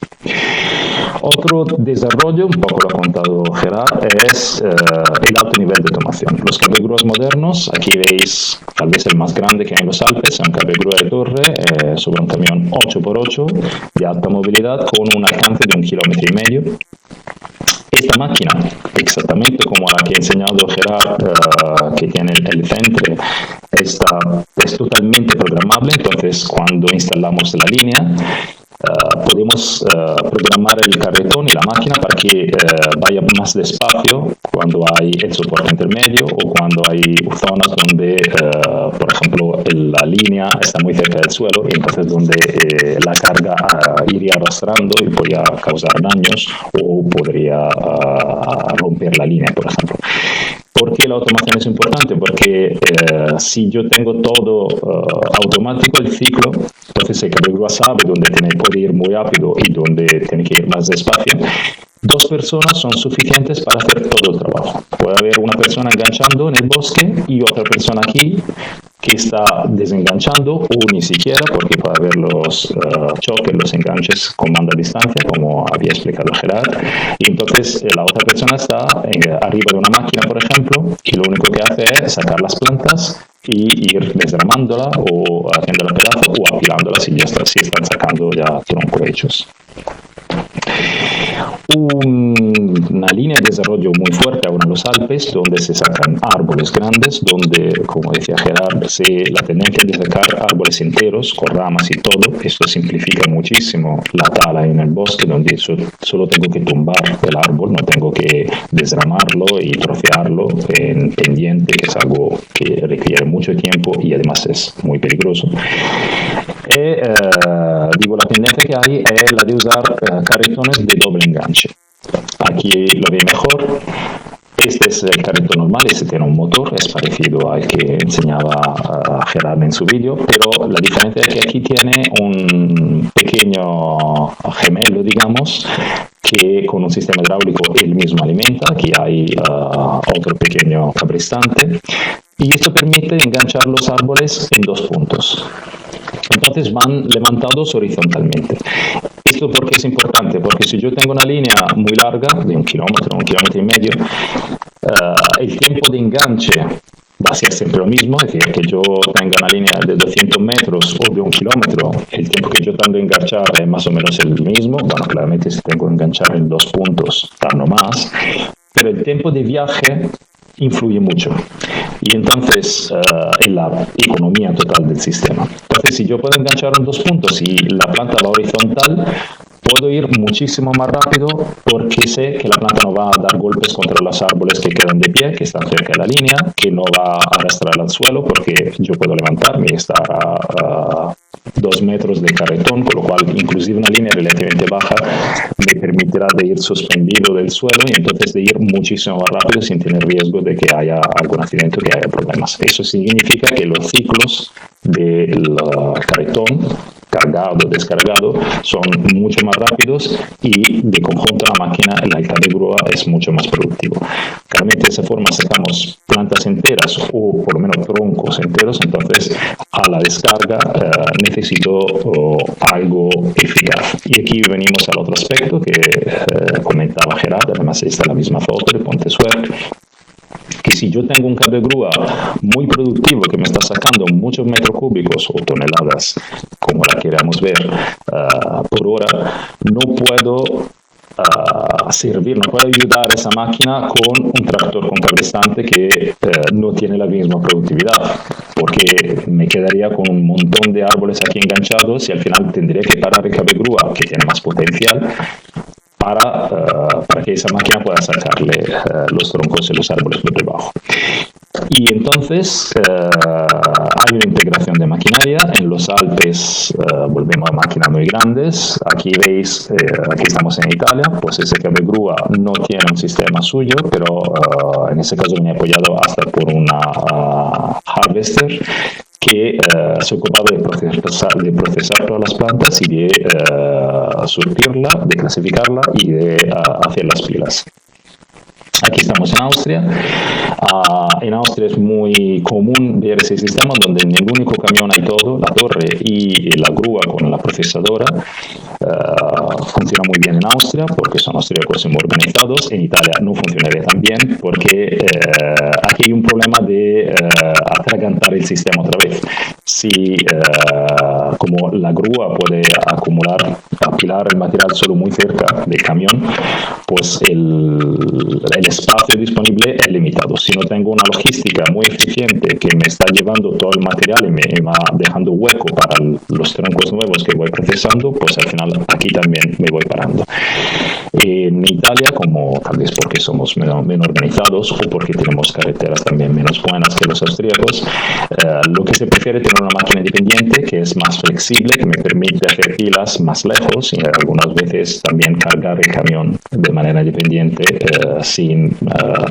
Otro desarrollo, un poco lo ha contado Gerard, es el alto nivel de automación. Los cable grúas modernos, aquí veis tal vez el más grande que hay en los Alpes, es un cable grúa de torre sobre un camión 8x8 de alta movilidad con un alcance de 1,5 km. Esta máquina, exactamente como la que ha enseñado Gerard, que tiene el centre, es totalmente programable. Entonces, cuando instalamos la línea, podemos programar el carretón y la máquina para que vaya más despacio cuando hay el soporte intermedio o cuando hay zonas donde, por ejemplo, la línea está muy cerca del suelo y entonces donde la carga iría arrastrando y podría causar daños o podría romper la línea, por ejemplo. ¿Por qué la automación es importante? Porque si yo tengo todo automático, el ciclo, Entonces el cable grúa sabe dónde puede ir muy rápido y dónde tiene que ir más despacio. 2 personas son suficientes para hacer todo el trabajo. Puede haber una persona enganchando en el bosque y otra persona aquí que está desenganchando, o ni siquiera, porque puede haber los choques, los enganches con banda a distancia, como había explicado Gerard, y entonces la otra persona está arriba de una máquina, por ejemplo, y lo único que hace es sacar las plantas y ir desarmándola o haciéndola pedazo o apilándola si están sacando ya troncos hechos. Una línea de desarrollo muy fuerte ahora en los Alpes, donde se sacan árboles grandes, donde, como decía Gerard, la tendencia de sacar árboles enteros, con ramas y todo, esto simplifica muchísimo la tala en el bosque, donde solo tengo que tumbar el árbol, no tengo que desramarlo y trocearlo en pendiente, que es algo que requiere mucho tiempo y además es muy peligroso. La tendencia que hay es la de usar carretones de doble enganche. Aquí lo ve mejor. Este es el carretón normal, este tiene un motor, es parecido al que enseñaba Gerard en su vídeo, pero la diferencia es que aquí tiene un pequeño gemelo, digamos, que con un sistema hidráulico él mismo alimenta. Aquí hay otro pequeño cabrestante y esto permite enganchar los árboles en 2 puntos. Entonces van levantados horizontalmente. ¿Esto por qué es importante? Porque si yo tengo una línea muy larga, de 1 kilómetro, 1,5 kilómetros, el tiempo de enganche va a ser siempre lo mismo, es decir, que yo tenga una línea de 200 metros o de 1 kilómetro, el tiempo que yo tardo en enganchar es más o menos el mismo. Bueno, claramente si tengo que enganchar en 2 puntos, tardo más, pero el tiempo de viaje influye mucho y entonces en la economía total del sistema. Entonces, si yo puedo enganchar en 2 puntos y la planta va horizontal, puedo ir muchísimo más rápido porque sé que la planta no va a dar golpes contra los árboles que quedan de pie, que están cerca de la línea, que no va a arrastrar al suelo porque yo puedo levantarme y estar a 2 metros de carretón, con lo cual inclusive una línea relativamente baja me permitirá de ir suspendido del suelo y entonces de ir muchísimo más rápido sin tener riesgo de que haya algún accidente o que haya problemas. Eso significa que los ciclos del carretón cargado, descargado, son mucho más rápidos y de conjunto la máquina, el cable grúa es mucho más productivo. Claramente de esa forma sacamos plantas enteras o por lo menos troncos enteros, entonces a la descarga necesito algo eficaz. Y aquí venimos al otro aspecto que comentaba Gerard, además está en la misma foto de Ponte Suerte, que si yo tengo un cable grúa muy productivo que me está sacando muchos metros cúbicos o toneladas, como la queramos ver, por hora, no puedo no puedo ayudar a esa máquina con un tractor con cabrestante que no tiene la misma productividad, porque me quedaría con un montón de árboles aquí enganchados y al final tendría que parar el cable grúa, que tiene más potencial, para que esa máquina pueda sacarle los troncos de los árboles por debajo. Y entonces hay una integración de maquinaria. En los Alpes volvemos a máquinas muy grandes. Aquí veis, aquí estamos en Italia, pues ese cable grúa no tiene un sistema suyo, pero en ese caso viene apoyado hasta por una harvester que se ocupaba de procesar todas las plantas y de surtirla, de clasificarla y de hacer las pilas. Aquí estamos en Austria. En Austria es muy común ver ese sistema donde en el único camión hay todo, la torre y la grúa con la procesadora. Funciona muy bien en Austria porque son austríacos y muy organizados. En Italia no funcionaría tan bien porque aquí hay un problema de atragantar el sistema otra vez. Si como la grúa puede apilar el material solo muy cerca del camión, pues el espacio disponible es limitado. Si no tengo una logística muy eficiente que me está llevando todo el material y me va dejando hueco para los troncos nuevos que voy procesando, pues al final aquí también me voy parando. En Italia, como tal vez porque somos menos organizados o porque tenemos carreteras también menos buenas que los austríacos, lo que se prefiere es tener una máquina independiente que es más flexible, que me permite hacer pilas más lejos y algunas veces también cargar el camión de manera independiente sin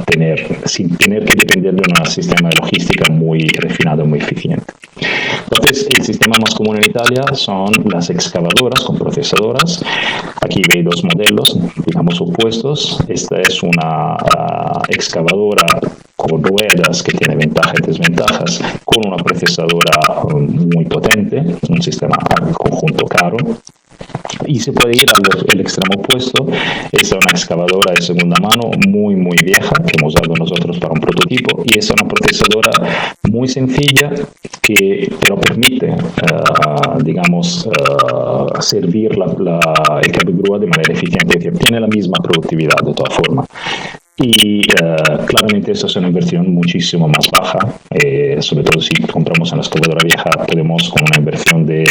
tener que depender de un sistema de logística muy refinado, muy eficiente. Entonces, el sistema más común en Italia son las excavadoras con procesadoras. Aquí veis dos modelos, digamos, opuestos. Esta es una excavadora con ruedas que tiene ventajas y desventajas, con una procesadora muy potente, un sistema conjunto caro. Y se puede ir al extremo opuesto. Esta es una excavadora de segunda mano muy vieja que hemos usado nosotros para un prototipo, y es una procesadora muy sencilla que pero permite digamos servir el cable grúa de manera eficiente, que tiene la misma productividad de todas formas. Y claramente esto es una inversión muchísimo más baja, sobre todo si compramos en la excavadora vieja, podemos con una inversión de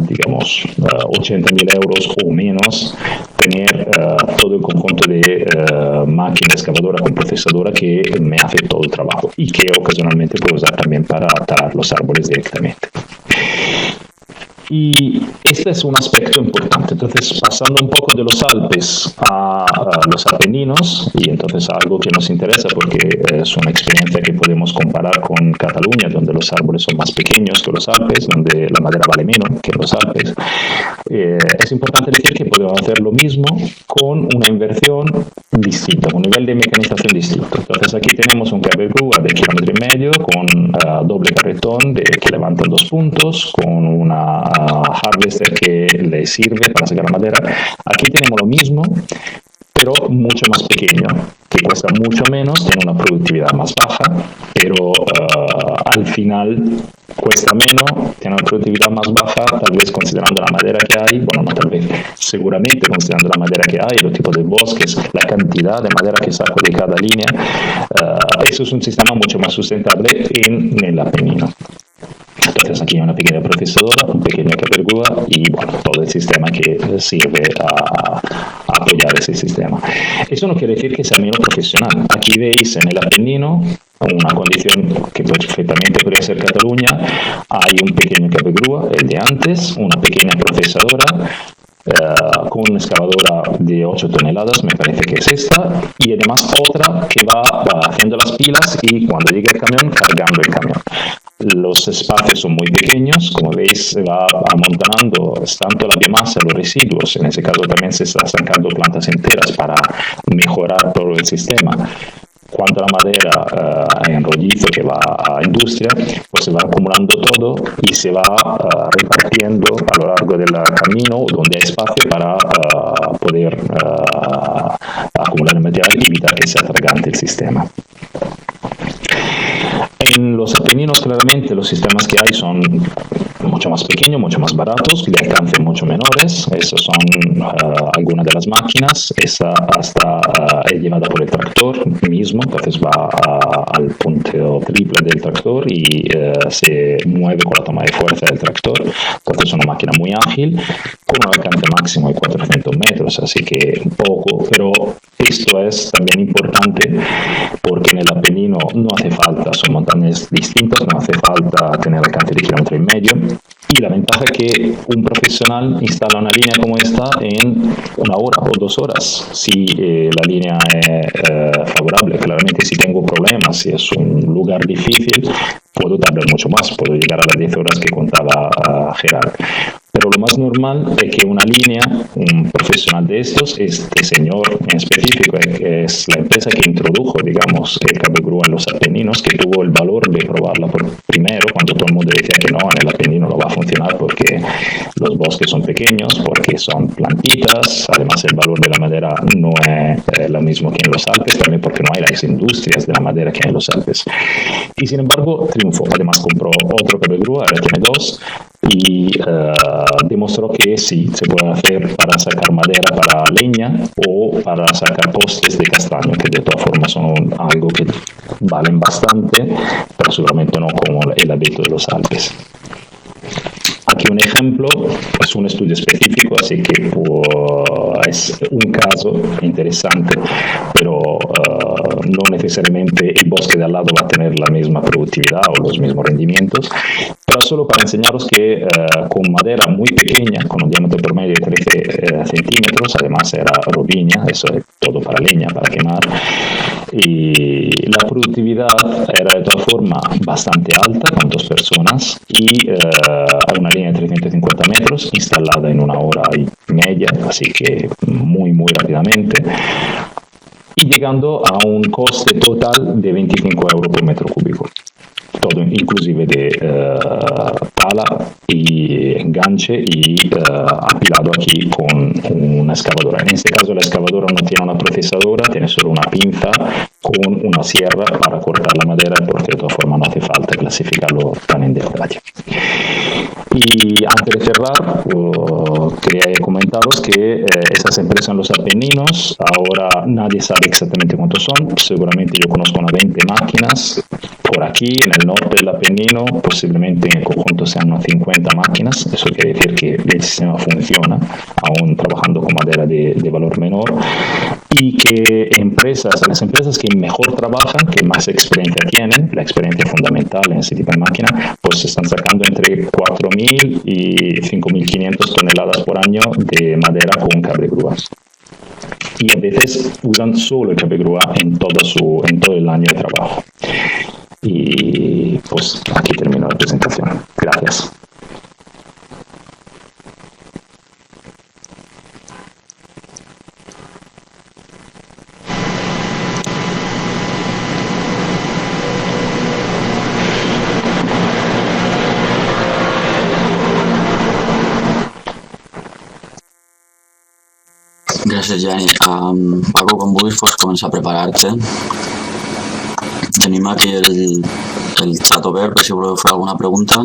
digamos 80.000 euros o menos tener todo el conjunto de máquina excavadora con procesadora que me hace todo el trabajo y que ocasionalmente puedo usar también para talar los árboles directamente. Y este es un aspecto importante. Entonces, pasando un poco de los Alpes a los Apeninos, y entonces algo que nos interesa porque es una experiencia que podemos comparar con Cataluña, donde los árboles son más pequeños que los Alpes, donde la madera vale menos que los Alpes. Es importante decir que podemos hacer lo mismo con una inversión distinta, un nivel de mecanización distinto. Entonces, aquí tenemos un cable grúa de 1,5 km con doble carretón que levantan 2 puntos, con una harvester que le sirve para sacar la madera. Aquí tenemos lo mismo, pero mucho más pequeño, que cuesta mucho menos, tiene una productividad más baja, pero al final cuesta menos, tiene una productividad más baja, tal vez considerando la madera que hay, bueno, no tal vez, seguramente considerando la madera que hay, los tipos de bosques, la cantidad de madera que saco de cada línea. Eso es un sistema mucho más sustentable en el Apenino. Entonces aquí hay una pequeña procesadora, un pequeño cable grúa y bueno, todo el sistema que sirve a apoyar ese sistema. Eso no quiere decir que sea menos profesional. Aquí veis en el Apenino una condición que perfectamente podría ser Cataluña. Hay un pequeño cable grúa, el de antes, una pequeña procesadora, con una excavadora de 8 toneladas, me parece que es esta, y además otra que va haciendo las pilas y cuando llegue el camión, cargando el camión. Los espacios son muy pequeños, como veis se va amontonando tanto la biomasa, los residuos, en ese caso también se está sacando plantas enteras para mejorar todo el sistema. Cuanto a la madera en rollizo que va a industria, pues se va acumulando todo y se va repartiendo a lo largo del camino donde hay espacio para poder acumular el material y evitar que se atragante el sistema. En los Apeninos, claramente, los sistemas que hay son mucho más pequeños, mucho más baratos, de alcance mucho menores. Esas son algunas de las máquinas. Esa es llevada por el tractor mismo, entonces va al punto triple del tractor y se mueve con la toma de fuerza del tractor. Entonces es una máquina muy ágil, con un alcance máximo de 400 metros, así que poco, pero esto es también importante porque en el Apenino no hace falta, son montañas distintas, no hace falta tener alcance de 1,5 km. Y la ventaja es que un profesional instala una línea como esta en 1 hora o 2 horas, si la línea es favorable. Claramente si tengo problemas, si es un lugar difícil, puedo tardar mucho más, puedo llegar a las 10 horas que contaba Gerard. Pero lo más normal es que una línea, un profesional de estos, este señor en específico, es la empresa que introdujo, digamos, el cable grúa en los Apeninos, que tuvo el valor de probarla por primero, cuando todo el mundo decía que no, en el Apenino no va a funcionar porque los bosques son pequeños, porque son plantitas, además el valor de la madera no es lo mismo que en los Alpes, también porque no hay las industrias de la madera que hay en los Alpes. Y sin embargo, triunfó. Además compró otro cable grúa, ahora tiene 2, y demostró que sí, se puede hacer para sacar madera para leña o para sacar postes de castaño, que de todas formas son algo que valen bastante, pero seguramente no como el hábito de los Alpes. Aquí un ejemplo, es un estudio específico, así que es un caso interesante, pero no necesariamente el bosque de al lado va a tener la misma productividad o los mismos rendimientos, pero solo para enseñaros que con madera muy pequeña, con un diámetro promedio de 13 centímetros, además era robiña, eso es todo para leña, para quemar, y la productividad era de todas formas bastante alta, con 2 personas y una línea de 350 metros instalada en 1 hora y media, así que muy rápidamente, y llegando a un coste total de 25 euros por metro cúbico. Todo inclusive de pala y enganche y apilado aquí con una excavadora. En este caso la excavadora no tiene una procesadora, tiene solo una pinza con una sierra para cortar la madera, porque de todas formas no hace falta clasificarlo tan en detalle. Y antes de cerrar, quería comentaros que esas empresas en los Apeninos, ahora nadie sabe exactamente cuántos son, seguramente yo conozco unas 20 máquinas por aquí, en el norte del Apenino, posiblemente en el conjunto sean unas 50 máquinas, eso quiere decir que el sistema funciona, aún trabajando con madera de valor menor, y que las empresas que mejor trabajan, que más experiencia tienen, la experiencia fundamental en ese tipo de máquina, pues están sacando entre 4.000 y 5.500 toneladas por año de madera con cable grúas. Y a veces usan solo el cable grúa en todo el año de trabajo. Y pues aquí termino la presentación. Gracias. Gràcies, Jani. Paco, quan vulguis pots començar a preparar-te. Tenim aquí el xat obert per si voleu fer alguna pregunta.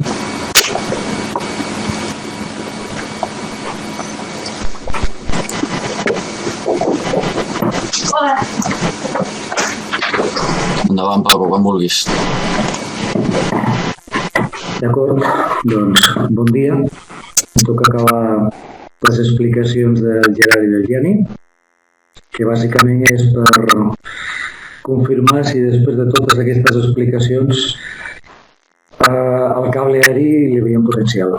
Endavant, Paco, quan vulguis. D'acord, doncs bon dia. Em toca acabar les explicacions del Gerard i del Jani, que bàsicament és per confirmar si després de totes aquestes explicacions al cable aeri li veiem potencial.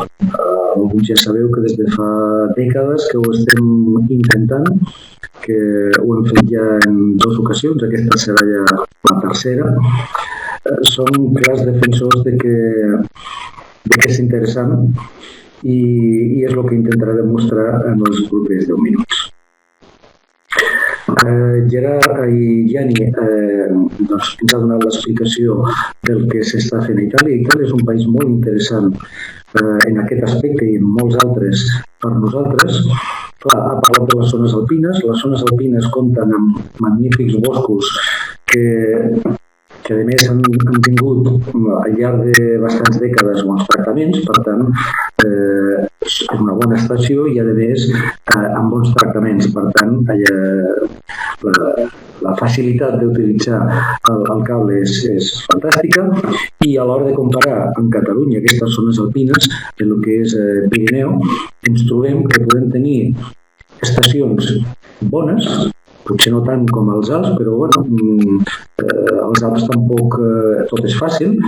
Alguns ja sabeu que des de fa dècades que ho estem intentant, que ho hem fet ja en 2 ocasions, aquesta serà ja la tercera. Som clars defensors de que és interessant i és el que intentaré demostrar en els propers 10 minuts. Gerard i Jani ens ha donat l'explicació del que s'està fent a Itàlia. Itàlia és un país molt interessant en aquest aspecte i en molts altres per nosaltres. Clar, ha parlat de les zones alpines. Les zones alpines compten amb magnífics boscos que a més han tingut al llarg de bastants dècades bons tractaments, per tant és una bona estació i a més amb bons tractaments, per tant la facilitat d'utilitzar el cable és fantàstica i a l'hora de comparar amb Catalunya aquestes zones alpines en el que és Pirineu ens trobem que podem tenir estacions bones, potser no tant com els Alps, però bueno, els Alps tampoc tot és fàcil.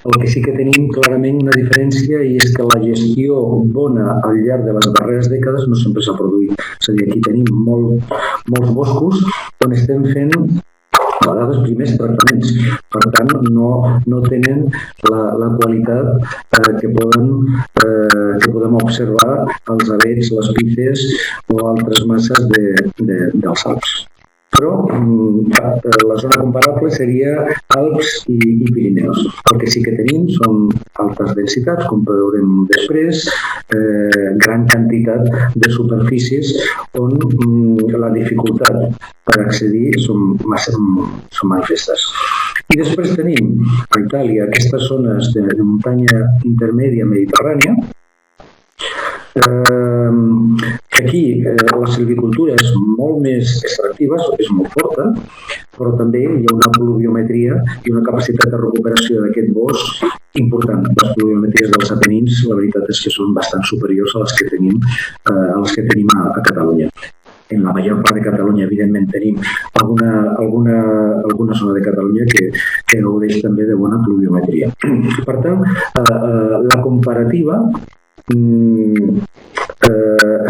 El que sí que tenim clarament una diferència i és que la gestió bona al llarg de les darreres dècades no sempre s'ha produït. És a dir, aquí tenim molts boscos on estem fent a vegades primers tractaments. Per tant, no tenen la qualitat que podem observar als avets, les pícees o altres masses dels Alps. Però la zona comparable seria Alps i Pirineus. El que sí que tenim són altes densitats, com veurem després, gran quantitat de superfícies on la dificultat per accedir són manifestes. I després tenim a Itàlia aquestes zones de muntanya intermèdia mediterrània, aquí la silvicultura és molt més extractiva, és molt forta, però també hi ha una pluviometria i una capacitat de recuperació d'aquest bosc important. Les pluviometries dels Apenins, la veritat és que són bastant superiors a les que tenim a Catalunya. En la major part de Catalunya, evidentment, tenim alguna zona de Catalunya que gaudeix també de bona pluviometria. Per tant, la comparativa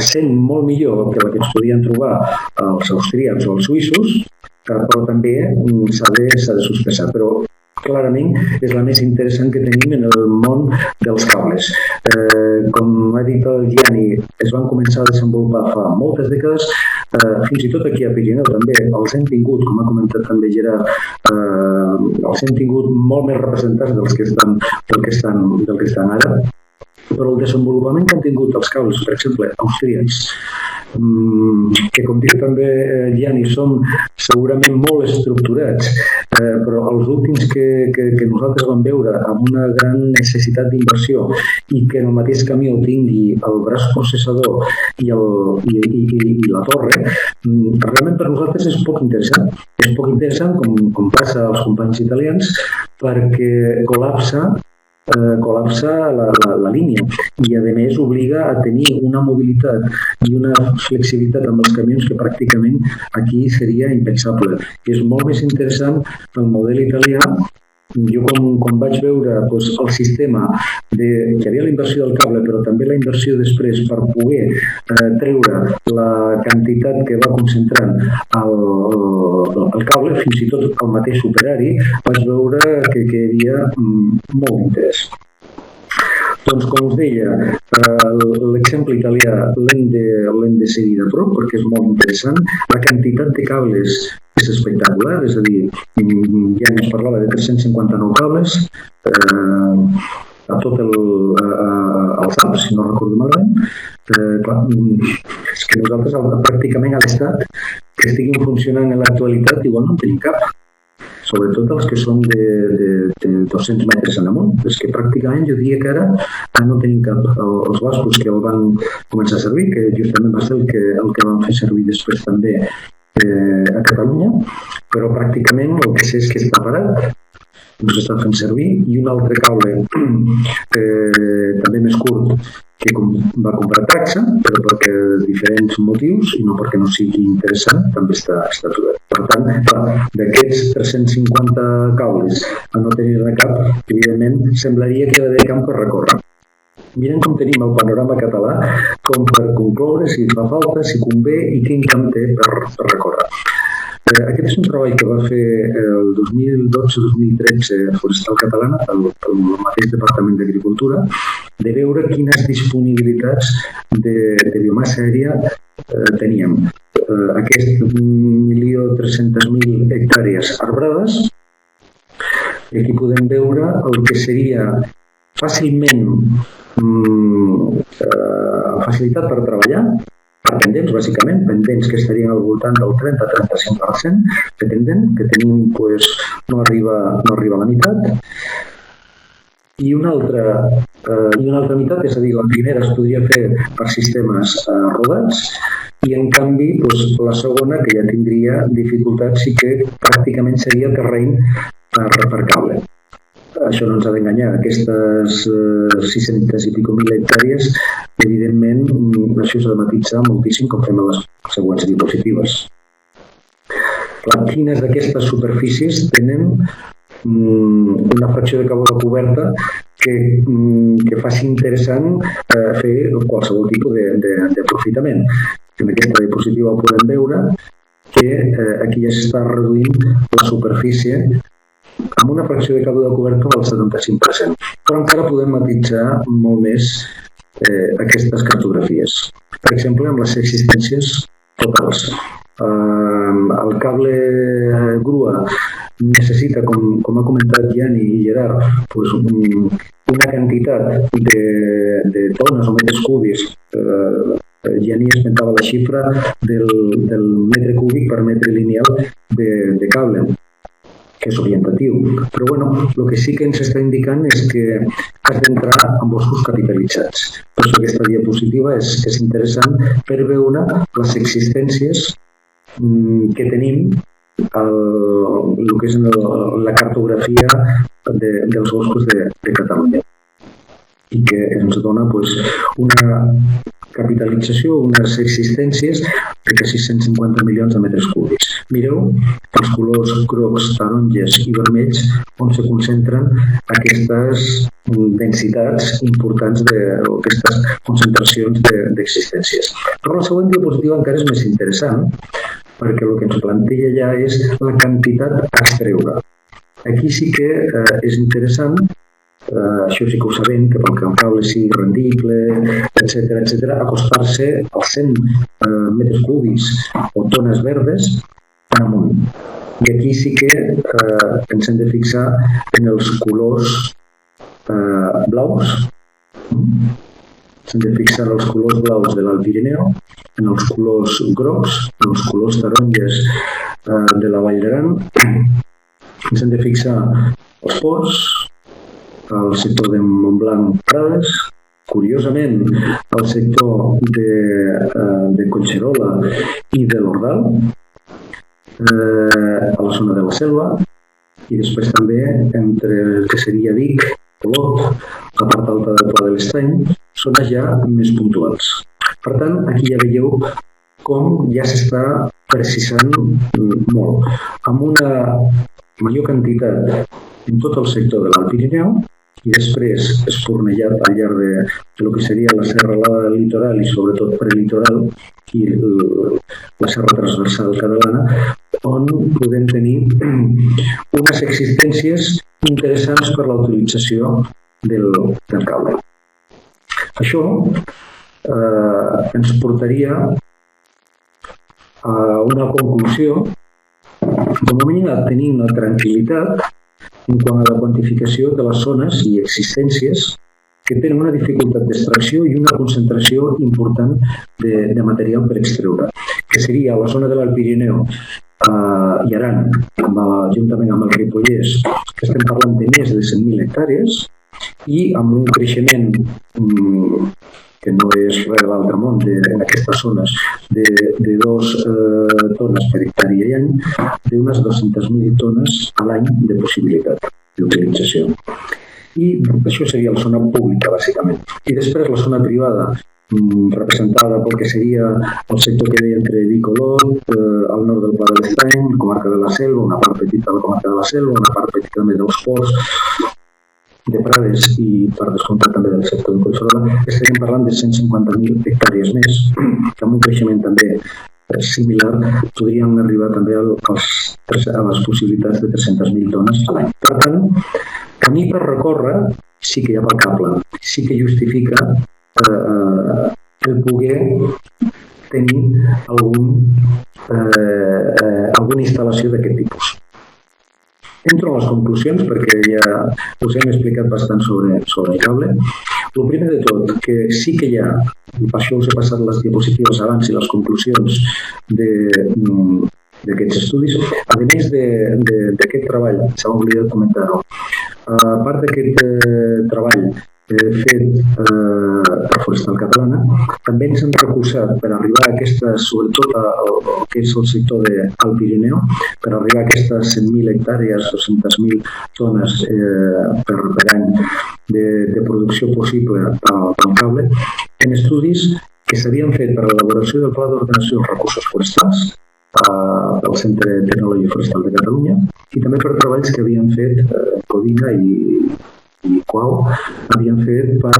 sent molt millor que la que ens podien trobar els austríacs o els suïssos, però també s'ha de sospesar. Però clarament és la més interessant que tenim en el món dels cables. Com ha dit el Gianni, es van començar a desenvolupar fa moltes dècades, fins i tot aquí a Pirineu també els hem tingut, com ha comentat també Gerard, els hem tingut molt més representats del que estan ara, però el desenvolupament que han tingut els cables, per exemple, austríacs, que com diu també Gianni, són segurament molt estructurats, però els últims que nosaltres vam veure amb una gran necessitat d'inversió i que en el mateix camí ho tingui el braç processador i la torre, realment per nosaltres és poc interessant. És poc interessant, com passa als companys italians, perquè col·lapsa la línia i a més obliga a tenir una mobilitat i una flexibilitat amb els camions que pràcticament aquí seria impensable. És molt més interessant el model italià. Jo quan vaig veure el sistema que hi havia la inversió del cable però també la inversió després per poder treure la quantitat que va concentrant el cable, fins i tot el mateix operari, vaig veure que hi havia molt d'interès. Doncs, com us deia, l'exemple italià l'hem de seguir de prop perquè és molt interessant. La quantitat de cables és espectacular, és a dir, ja ens parlava de 359 cables a tot els Alps, si no recordo malament. És que nosaltres pràcticament a l'Estat que estiguin funcionant en l'actualitat igual no en tenim cap, sobretot els que són de 200 metres en amunt. És que pràcticament jo diria que ara no tenim cap. Els bascos que el van començar a servir, que justament va ser el que van fer servir després també a Catalunya, però pràcticament el que sé és que està parat, no s'està fent servir, i un altre cable també més curt que va comprar taxa, però perquè diferents motius i no perquè no sigui interessant, també està aturat. Per tant, d'aquests 350 cables a no tenir-ne cap, evidentment semblaria que hi ha d'haver camp per recórrer. Mirem com tenim el panorama català, com per concloure si fa falta, si convé i quin camp té per recórrer. Aquest és un treball que va fer el 2012-2013 Forestal Catalana, el mateix Departament d'Agricultura, de veure quines disponibilitats de biomassa aèria teníem. Aquest 1.300.000 hectàrees arbrades, i aquí podem veure el que seria fàcilment facilitat per treballar, per pendents, bàsicament, pendents que estarien al voltant del 30-35% de pendent, que tenim no arriba a la meitat, i una altra meitat, és a dir, la primera es podria fer per sistemes rodats, i en canvi la segona, que ja tindria dificultats, sí que pràcticament seria terreny per cable. Això no ens ha d'enganyar, aquestes 600 i pico mil hectàrees, evidentment, això s'ha de matisar moltíssim com fem a les següents diapositives. Quines d'aquestes superfícies tenen una fracció de cabuda coberta que faci interessant fer qualsevol tipus d'aprofitament. En aquesta diapositiva ho podem veure que aquí ja s'està reduint la superfície amb una fracció de cabuda coberta del 75%. Però encara podem matisar molt més aquestes cartografies. Per exemple, amb les existències totals. El cable grua necessita, com ha comentat Gianni i Gerard, una quantitat de tones o metres cúbics. Gianni esmentava la xifra del metre cúbic per metre lineal de cable, que és orientatiu. Però el que sí que ens està indicant és que has d'entrar en boscos capitalitzats. Per això aquesta diapositiva és interessant per veure les existències que tenim el que és la cartografia dels boscos de Catalunya, i que ens dona una capitalització, unes existències de quasi 150 milions de metres cúbics. Mireu els colors grocs, taronges i vermells on se concentren aquestes densitats importants o aquestes concentracions d'existències. Però la següent diapositiva encara és més interessant perquè el que ens planteja ja és la quantitat a extreure. Aquí sí que és interessant, això sí que ho sabem, que pel que el cable sigui rendible, etc., acostar-se als 100 metres cúbics o tones verdes en amunt. I aquí sí que ens hem de fixar en els colors blaus, s'han de fixar els colors blaus de l'Alt Pirineu, en els colors grocs, en els colors taronges de la Vall d'Aran. S'han de fixar els ports, el sector de Montblanc Prades, curiosament el sector de Collserola i de l'Ordal, a la zona de la Selva, i després també entre el que seria Vic, Olot, la part alta del Pla de l'Estany, són ja més puntuals. Per tant, aquí ja veieu com ja s'està precisant molt, amb una major quantitat en tot el sector de l'Alt Pirineu i després espurnellat al llarg de lo que seria la serralada del litoral i sobretot prelitoral i la serra transversal catalana, on podem tenir unes existències interessants per la utilització del cable. Això ens portaria a una conclusió, com a mínim a tenir una tranquil·litat en quant a la quantificació de les zones i existències que tenen una dificultat d'extracció i una concentració important de material per extreure, que seria la zona de l'Alt Pirineu i Aran, juntament amb el Ripollès, que estem parlant de més de 100.000 hectàrees, i amb un creixement que no és res de l'altre món en aquestes zones de 2 tones per hectàrea i any, d'unes 200.000 tones a l'any de possibilitat d'utilització. I això seria la zona pública, bàsicament. I després la zona privada, representada pel que seria el sector que deia entre Vic i Olot, al nord del Pla de l'Estany, la comarca de la Selva, una part petita de la comarca de la Selva, una part petita també dels ports, de Prades i per descomptat també del sector de Collserola, estaríem parlant de 150.000 hectàrees més, que amb un creixement també similar podrien arribar també a les possibilitats de 300.000 tones a l'any. Per tant, camí per recórrer sí que hi ha pel cable, sí que justifica el poder tenir alguna instal·lació d'aquest tipus. Entro a les conclusions perquè ja us hem explicat bastant sobre el cable. El primer de tot, que sí que hi ha, i per això us he passat les diapositives abans i les conclusions d'aquests estudis, a més d'aquest treball, s'ha oblidat comentar-ho, a part d'aquest treball fet per Forestal Catalana, també ens hem recolzat per arribar a aquestes, sobretot el que és el sector del Pirineu, per arribar a aquestes 100.000 hectàrees, 200.000 tones per any de producció possible pel cable, en estudis que s'havien fet per a l'elaboració del Pla d'Ordenació dels Recursos Forestals del Centre de Tecnologia Forestal de Catalunya i també per treballs que havien fet Codina i Quau havien fet per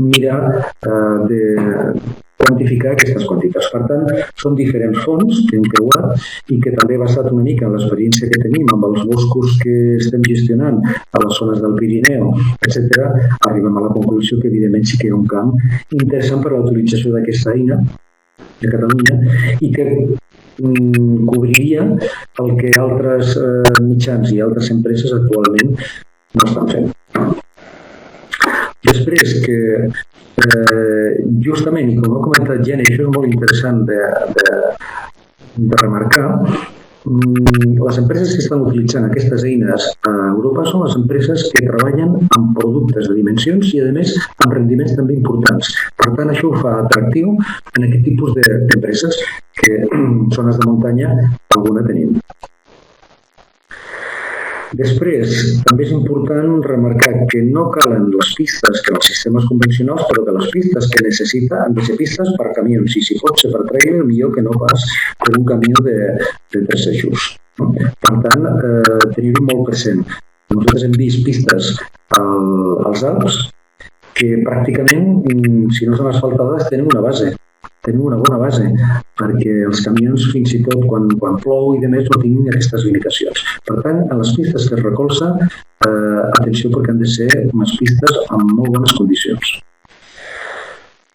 mirar de quantificar aquestes quantitats. Per tant, són diferents fons que hem creuat i que també basat una mica en l'experiència que tenim amb els boscos que estem gestionant a les zones del Pirineu, etc., arribem a la conclusió que evidentment sí que hi ha un camp interessant per a la utilització d'aquesta eina de Catalunya i que cobriria el que altres mitjans i altres empreses actualment no estan fent. Després que justament, i com ha comentat Jenny, això és molt interessant de remarcar, les empreses que estan utilitzant aquestes eines a Europa són les empreses que treballen amb productes de dimensions i, a més, amb rendiments també importants. Per tant, això ho fa atractiu en aquest tipus d'empreses que zones de muntanya alguna tenim. Després, també és important remarcar que no calen les pistes que els sistemes convencionals, però que les pistes que necessita han de ser pistes per camions, i si pot ser per trailer, millor que no pas per un camió de 3 eixos. Per tant, tenir-ho molt present. Nosaltres hem vist pistes als Alps que pràcticament, si no són asfaltades, tenen una base. tenim una bona base perquè els camions fins i tot quan plou i de més no tinguin aquestes limitacions. Per tant, a les pistes que es recolza, atenció perquè han de ser unes pistes amb molt bones condicions.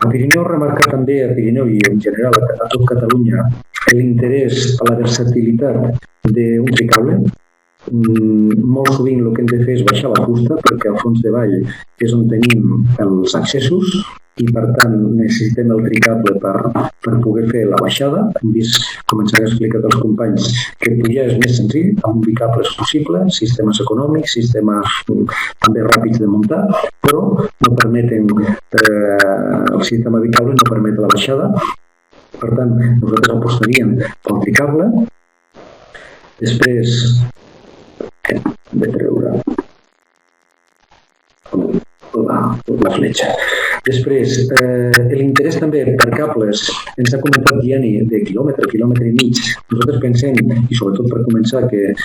A Pirineu remarca també, a Pirineu i en general a tot Catalunya, l'interès a la versatilitat d'un tricable. Molt sovint el que hem de fer és baixar la fusta perquè al fons de vall és on tenim els accessos i per tant necessitem el tricable per poder fer la baixada. Hem vist, com ens han explicat els companys, que pujar és més senzill, amb un bicable és possible, sistemes econòmics, sistemes també ràpids de muntar, però no permeten, el sistema bicable no permet la baixada. Per tant, nosaltres apostaríem pel tricable. Després de treure la fletxa. Després, l'interès també per cables, ens ha comentat Gianni, de quilòmetre i mig. Nosaltres pensem, i sobretot per començar, que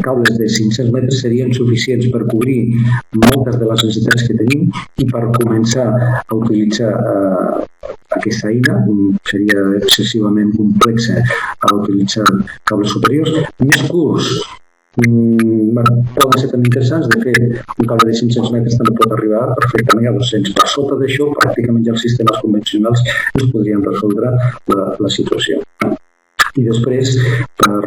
cables de 500 metres serien suficients per cobrir moltes de les necessitats que tenim i per començar a utilitzar aquesta eina. Seria excessivament complexa a utilitzar cables superiors. Més curts, poden ser també interessants. De fet, un cable de 500 metres també pot arribar perfectament a 200. Per sota d'això, pràcticament ja els sistemes convencionals ens podrien resoldre la situació. I després, per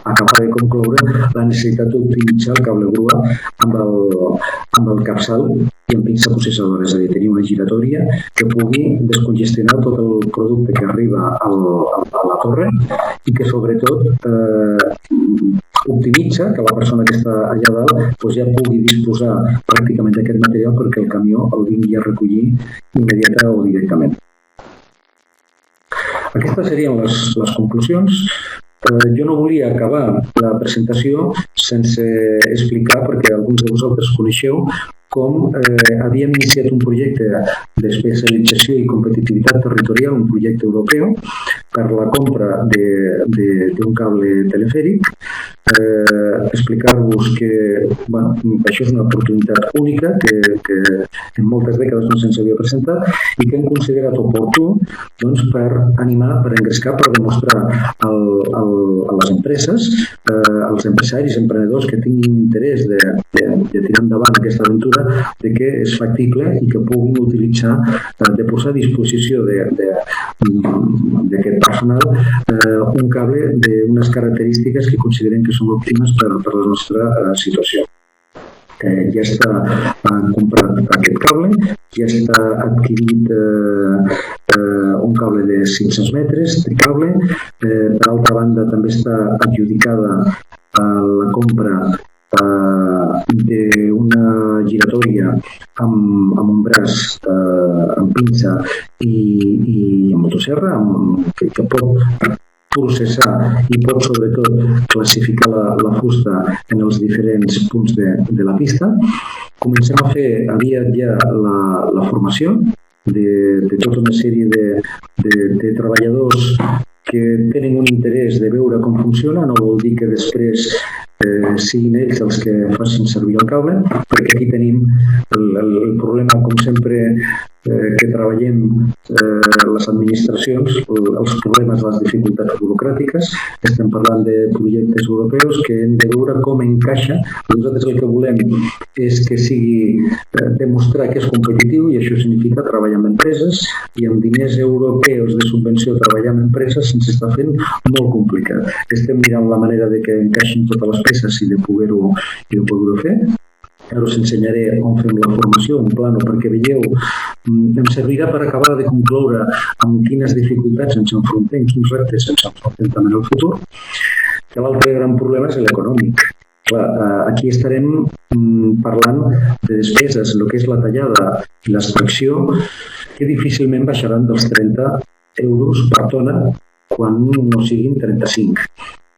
acabar de concloure, la necessitat d'utilitzar el cable grua amb el capçal i amb pinça processadora, és a dir, tenir una giratòria que pugui descongestionar tot el producte que arriba a la torre i que sobretot optimitza que la persona que està allà dalt ja pugui disposar pràcticament d'aquest material perquè el camió el vingui a recollir immediata o directament. Aquestes serien les conclusions. Jo no volia acabar la presentació sense explicar, perquè alguns de vosaltres coneixeu, com havíem iniciat un projecte d'especialització i competitivitat territorial, un projecte europeu, per la compra d'un cable telefèric. Explicar-vos que això és una oportunitat única que en moltes dècades no se'ns havia presentat i que hem considerat oportú per animar, per engrescar, per demostrar a les empreses, als empresaris, emprenedors que tinguin interès de tirar endavant aquesta aventura, de que és factible i que puguin utilitzar, de posar a disposició d'aquest personal un cable d'unes característiques que consideren que són òptimes per la nostra situació. Ja està comprat aquest cable, ja està adquirit un cable de 500 metres, tricable. Per altra banda, també està adjudicada la compra d'una giratòria amb un braç amb pinça i amb motosserra que pot processar i pot sobretot classificar la fusta en els diferents punts de la pista. Comencem a fer aviat ja la formació de tota una sèrie de treballadors que tenen un interès de veure com funciona. No vol dir que després siguin ells els que facin servir el cable, perquè aquí tenim el problema, com sempre, que treballem les administracions, els problemes, les dificultats burocràtiques. Estem parlant de projectes europeus que hem de veure com encaixa. Nosaltres el que volem és que sigui demostrar que és competitiu, i això significa treballar amb empreses, i amb diners europeus de subvenció treballar amb empreses se'ns està fent molt complicat. Estem mirant la manera de que encaixin totes les peces i de poder-ho fer. Ara us ensenyaré on fem la formació, un plano, perquè veieu, em servirà per acabar de concloure amb quines dificultats ens enfrontem, quins reptes ens enfrontem també en el futur. Que l'altre gran problema és l'econòmic. Aquí estarem parlant de despeses, el que és la tallada i l'extracció, que difícilment baixaran dels 30 euros per tona quan no siguin 35.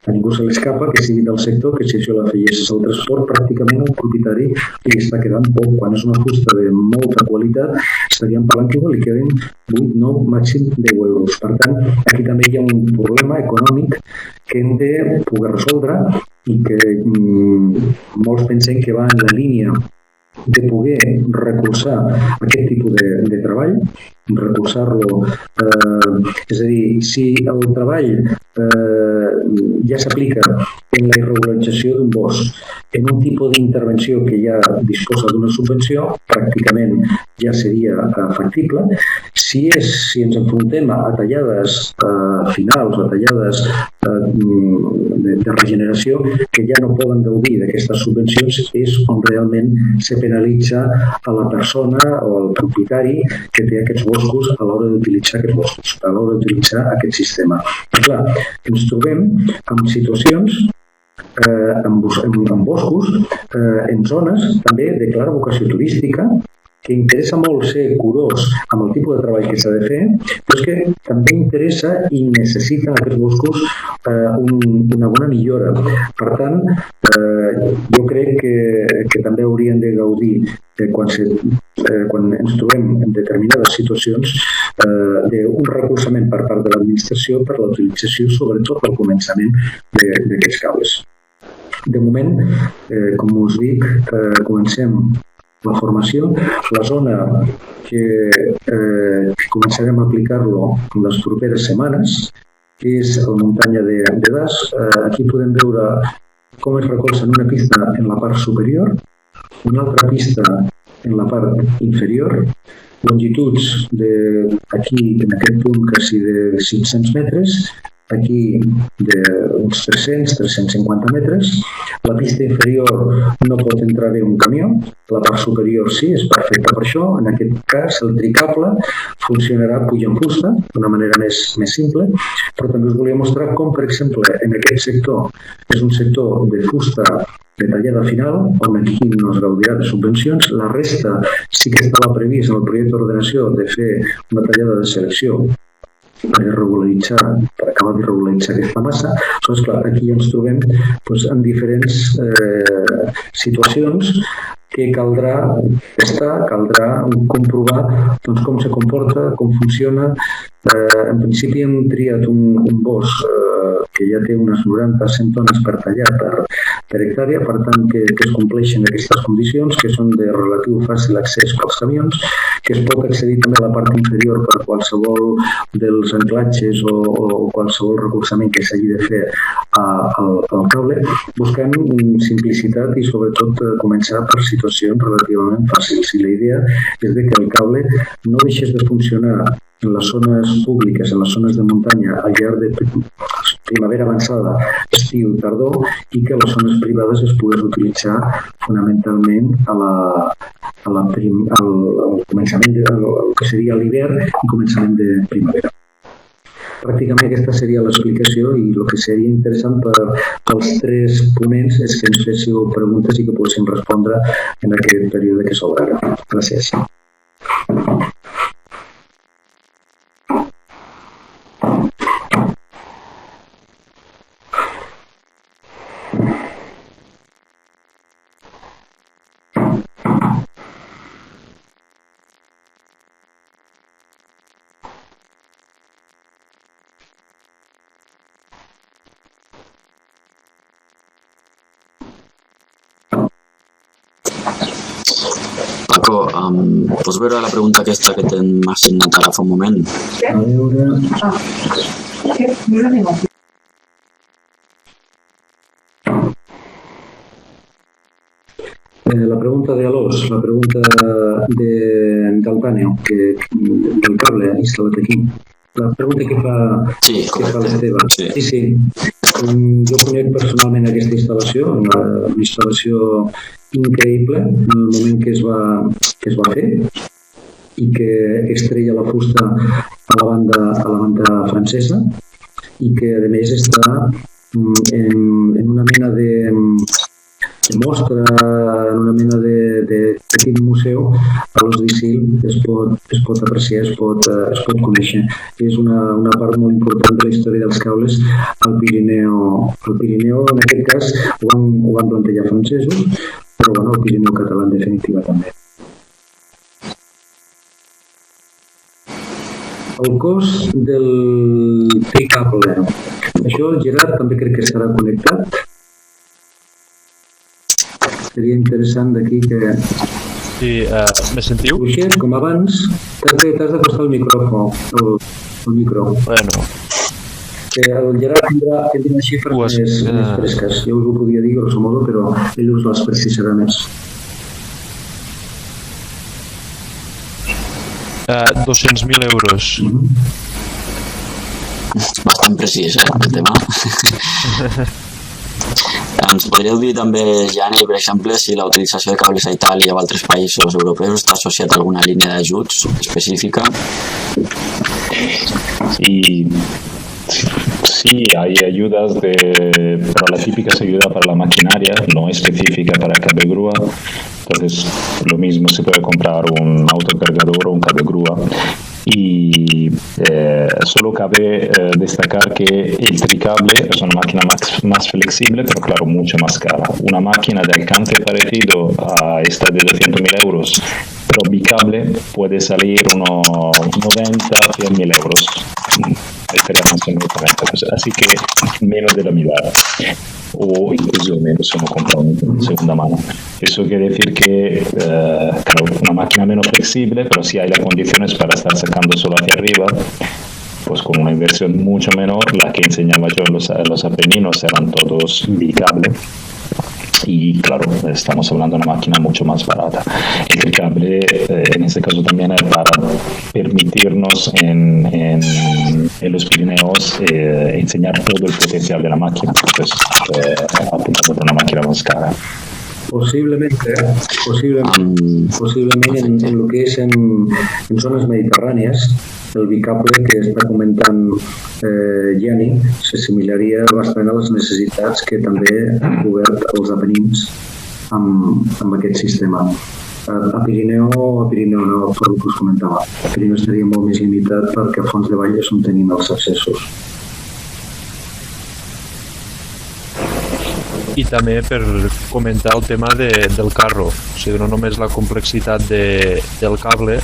A ningú se l'escapa que sigui del sector, que si això l'afegeixes al transport, pràcticament el propietari li està quedant poc. Quan és una fusta de molta qualitat, estaríem parlant que li queden 8, 9, màxim 10 euros. Per tant, aquí també hi ha un problema econòmic que hem de poder resoldre i que molts pensem que va en la línia de poder recolzar aquest tipus de treball, recolzar-lo, és a dir, si el treball ja s'aplica en la irregularització d'un bosc, en un tipus d'intervenció que ja disposa d'una subvenció, pràcticament ja seria factible. Si ens enfrontem a tallades finals o a tallades de regeneració que ja no poden gaudir d'aquestes subvencions, és on realment se penalitza a la persona o al propietari que té aquests boscos a l'hora d'utilitzar aquests boscos, a l'hora d'utilitzar aquest sistema. I clar, ens trobem amb situacions en boscos, en zones també de clara vocació turística, que interessa molt ser curós amb el tipus de treball que s'ha de fer, però és que també interessa i necessiten aquests boscos una bona millora. Per tant, jo crec que també haurien de gaudir quan ens trobem en determinades situacions d'un recolzament per part de l'administració per la utilització, sobretot al començament d'aquests cables. De moment, com us dic, comencem la formació. La zona que començarem a aplicar-lo en les properes setmanes és la muntanya de Das. Aquí podem veure com es recolzen una pista en la part superior, una altra pista en la part inferior, longituds aquí en aquest punt quasi de 500 metres, aquí d'uns 300-350 metres. La pista inferior no pot entrar bé un camió, la part superior sí, és perfecta per això. En aquest cas, el tricable funcionarà pujant fusta d'una manera més simple, però també us volia mostrar com, per exemple, en aquest sector, és un sector de fusta de tallada final, on aquí no es gaudirà de subvencions. La resta sí que estava previst en el projecte d'ordenació de fer una tallada de selecció per acabar de regularitzar aquesta massa. Doncs clar, aquí ens trobem en diferents situacions que caldrà testar, caldrà comprovar com se comporta, com funciona. En principi hem triat un bosc que ja té unes 90-100 tones per tallar per hectàrea, per tant que es compleixen aquestes condicions, que són de relatiu fàcil accés pels camions, que es pot accedir també a la part inferior per qualsevol dels anclatges o qualsevol recolzament que s'hagi de fer al cable, buscant simplicitat i sobretot començar per situacions relativament fàcils. I la idea és que el cable no deixés de funcionar en les zones públiques, en les zones de muntanya, al llarg de primavera avançada, estiu, tardor, i que les zones privades es pogués utilitzar fonamentalment al començament del que seria l'hivern i començament de primavera. Pràcticament aquesta seria l'explicació, i el que seria interessant pels tres ponents és que ens féssiu preguntes i que poguéssim respondre en aquest període que s'obre ara. Gràcies. Paco, pots veure la pregunta aquesta que t'hem assignat ara fa un moment? A veure... La pregunta de Alós, la pregunta del Tàneo, del cable instal·lat aquí. La pregunta que fa l'Esteve. Sí. Jo conec personalment aquesta instal·lació, una instal·lació increïble en el moment que es va fer i que estrella la fusta a la banda francesa i que a més està en una mena de mostra, en una mena de petit museu a l'Os d'Isil es pot apreciar, es pot conèixer. És una part molt important de la història dels cables al Pirineu. El Pirineu, en aquest cas, ho van plantejar francesos, però bueno, el Pirineu català en definitiva també. El cos del tricable. Això, Gerard, també crec que estarà connectat. Seria interessant d'aquí que Sí, me sentiu? Buixet, com abans, t'has d'acostar el micròfon, el micro. Bueno. Que el Gerard tindrà xifres més fresques. Jo us ho podia dir, grosso modo, però ell us les precisarà més. 200.000 euros. Bastant precís, el tema. Ens podríeu dir també, Jani, per exemple, si la utilització de cables a Itàlia o a altres països europeus està associat a alguna línia d'ajuts específica? Sí, hay ayudas, pero la típica es ayuda para la maquinaria, no específica para el cable grúa. Entonces, lo mismo se puede comprar un autocargador o un cable grúa. Y solo cabe destacar que el tricable es una máquina más flexible, pero claro, mucho más cara. Una máquina de alcance parecido a esta de 200.000 euros, pero bicable, puede salir unos 90-100.000 euros. Así que menos de la mitad, o incluso menos si uno compra en segunda mano. Eso quiere decir que, claro, una máquina menos flexible, pero si hay las condiciones para estar sacando solo hacia arriba, pues con una inversión mucho menor. La que enseñaba yo en los Apeninos eran todos bicable. Y claro, estamos hablando de una máquina mucho más barata. El tricable en este caso también es para permitirnos en los Pirineos enseñar todo el potencial de la máquina. Entonces, apuntando por una máquina más cara. Posiblemente en lo que es en zones mediterrànies, el bicable que està comentant Jani s'assimilaria bastant a les necessitats que també han cobert els Apenins amb aquest sistema. A Pirineu no, per el que us comentava. A Pirineu estaria molt més limitat perquè a Fons de Vall és on tenim els accessos. I també per comentar el tema del carro, o sigui, no només la complexitat del cable,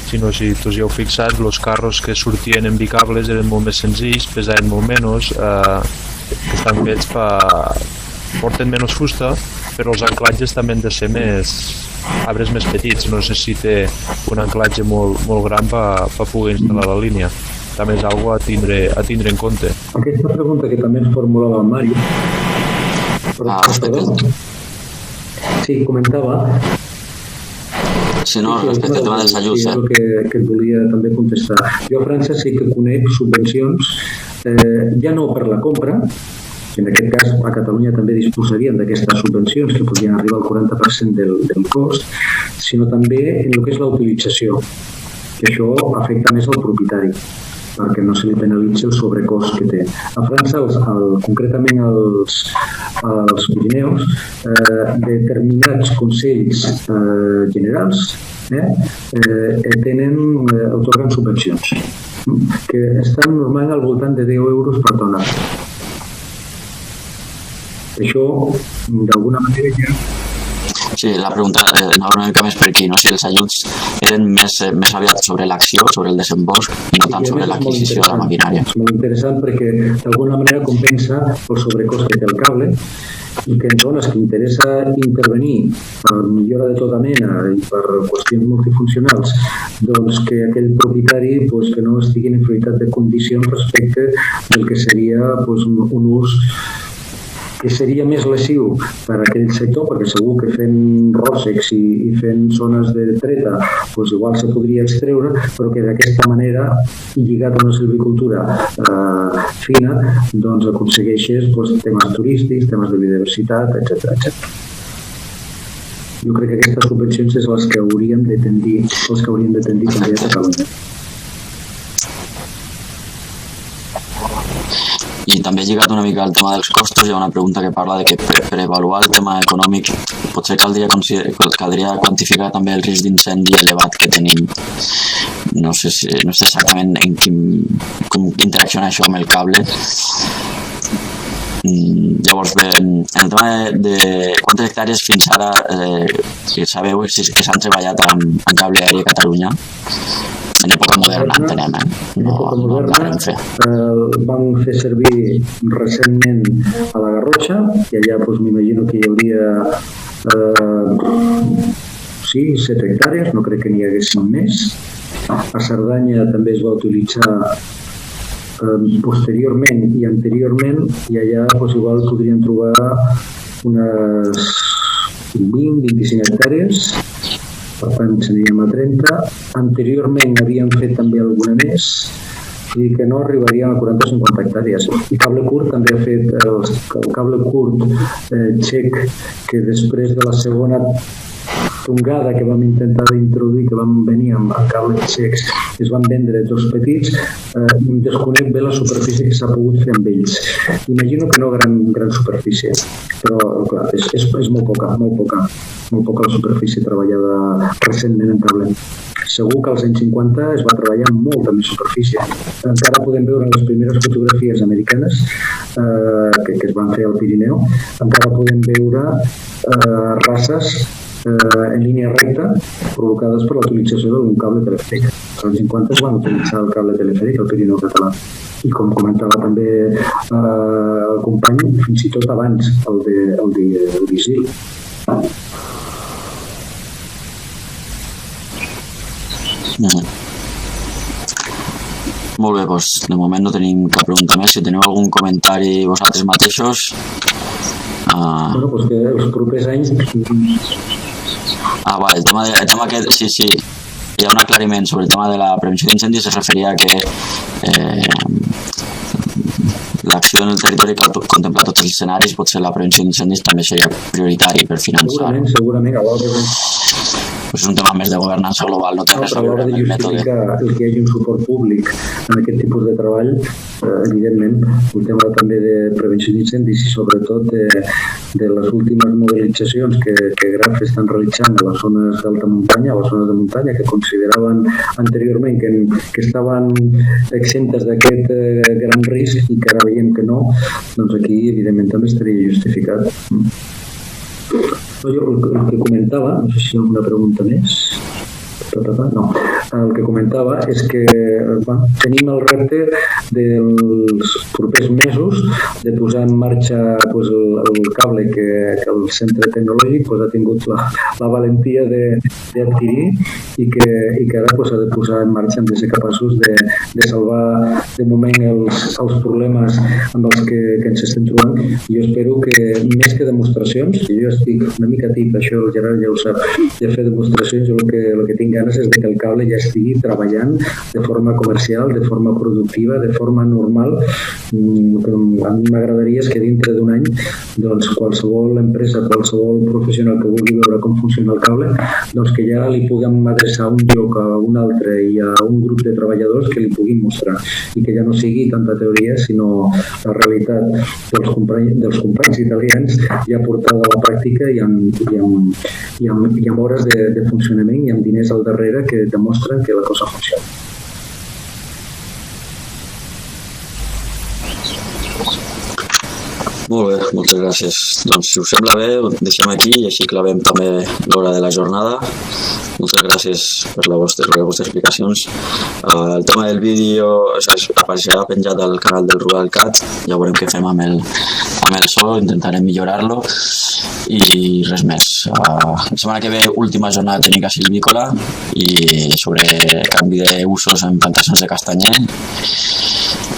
sinó si tots hi heu fixat, els carros que sortien en bicables eren molt més senzills, pesaven molt menys, que estan fets porten menys fusta, però els anclatges també han de ser arbres més petits, no necessita un anclatge molt gran per poder instal·lar la línia. També és una cosa a tindre en compte. Aquesta pregunta que també ens formulava el Mari, sí, comentava. Sí, no, respecte al tema dels ajuts. Sí, és el que et volia també contestar. Jo a França sí que conec subvencions, ja no per la compra, en aquest cas a Catalunya també disposarien d'aquestes subvencions que podrien arribar al 40% del cost, sinó també en el que és la utilització, que això afecta més al propietari, perquè no se li penalitza el sobrecost que té. A França, concretament als Pirineus, determinats consells generals atorguen subvencions que estan normalment al voltant de 10 euros per tona. Això, d'alguna manera, ja... Sí, la pregunta anava una mica més per aquí, no? Si els ajuts eren més aviat sobre l'acció, sobre el desembost, i no tant sobre l'adquisició de la maquinària. És molt interessant perquè d'alguna manera compensa el sobrecost que té el cable i que en zones que interessa intervenir per millora de tota mena i per qüestions multifuncionals, doncs que aquell propietari que no estigui en inferioritat de condicions respecte del que seria un ús que seria més lesiu per a aquell sector, perquè segur que fent ròssecs i fent zones de treta igual se podria extreure, però que d'aquesta manera, lligat a una silvicultura fina, doncs aconsegueixes temes turístics, temes de biodiversitat, etc. Jo crec que aquestes subvencions és les que hauríem de tendir també a Catalunya. I també lligat una mica al tema dels costos, hi ha una pregunta que parla de que per avaluar el tema econòmic potser caldria quantificar també el risc d'incendi elevat que tenim. No sé exactament com interacciona això amb el cable. Llavors, en el tema de quantes hectàrees fins ara sabeu que s'han treballat en cable aeri a Catalunya? En època moderna, entenem, no la Renfe. Vam fer servir recentment a la Garrotxa, i allà m'imagino que hi hauria 6-7 hectàrees, no crec que n'hi haguessin més. A Cerdanya també es va utilitzar posteriorment i anteriorment, i allà igual podrien trobar unes 20-25 hectàrees, per tant seríem a 30. Anteriorment havien fet també alguna més, i que no arribaríem a 40 o 50 hectàrees. I Cable Curt també ha fet el cable curt txec, que després de la segona tongada que vam intentar d'introduir, que vam venir amb cables txecs, es van vendre dos petits, desconec bé la superfície que s'ha pogut fer amb ells. Imagino que no gran superfície, però clar, és molt poca la superfície treballada recentment en cable. Segur que als anys 50 es va treballar amb molta més superfície. Encara podem veure les primeres fotografies americanes que es van fer al Pirineu, encara podem veure races en línia recta provocades per la utilització d'un cable telefèric. Als 50 es van utilitzar el cable telefèric al Pirineu català. I com comentava també el company, fins i tot abans el d'Isil. Molt bé, doncs de moment no tenim cap pregunta més. Si teniu algun comentari vosaltres mateixos... Bueno, doncs que els propers anys... Vale, el tema aquest, sí, hi ha un aclariment sobre el tema de la prevenció d'incendis. Es referia a que l'acció en el territori cal contemplar tots els escenaris, potser la prevenció d'incendis també seria prioritari per finançar. Segurament, a l'hora és un tema més de governança global, no té res a veure amb el mètode. El que hi hagi un suport públic en aquest tipus de treball, evidentment, un tema també de prevenció d'incendis i sobretot de les últimes mobilitzacions que Graf estan realitzant a les zones d'alta muntanya, a les zones de muntanya, que consideraven anteriorment que estaven exemptes d'aquest gran risc i que ara veiem que no, doncs aquí evidentment també estaria justificat. Jo el que comentava, no sé si hi ha alguna pregunta més, no. El que comentava és que tenim el repte dels propers mesos de posar en marxa el cable que el centre tecnològic ha tingut la valentia d'adquirir i que ara ha de posar en marxa, hem de ser capaços de salvar de moment els problemes amb els que ens estem trobant. Jo espero que més que demostracions, jo estic una mica tip, això el Gerard ja ho sap, de fer demostracions, jo el que tinc ganes és que el cable ja estigui treballant de forma comercial, de forma productiva, de forma normal. A mi m'agradaria que dintre d'un any doncs qualsevol empresa, qualsevol professional que vulgui veure com funciona el cable, doncs que ja li puguem adreçar un lloc a un altre i a un grup de treballadors que li puguin mostrar i que ja no sigui tanta teoria sinó la realitat dels companys italians ja portada a la pràctica i amb hores de funcionament i amb diners al darrere que demostren que la cosa funciona. Molt bé, moltes gràcies. Doncs si us sembla bé, ho deixem aquí i així clavem també l'hora de la jornada. Moltes gràcies per les vostres explicacions. El tema del vídeo apareixerà penjat al canal del Rural Cat. Ja veurem què fem amb el so, intentarem millorar-lo i res més. La setmana que ve, última jornada tècnica silvícola i sobre canvi d'usos en plantacions de castanyer.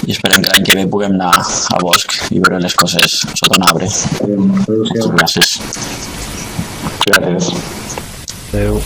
I esperem que l'any que ve puguem anar a bosc i veure les coses sota un arbre. Moltes gràcies. Gràcies. Adéu.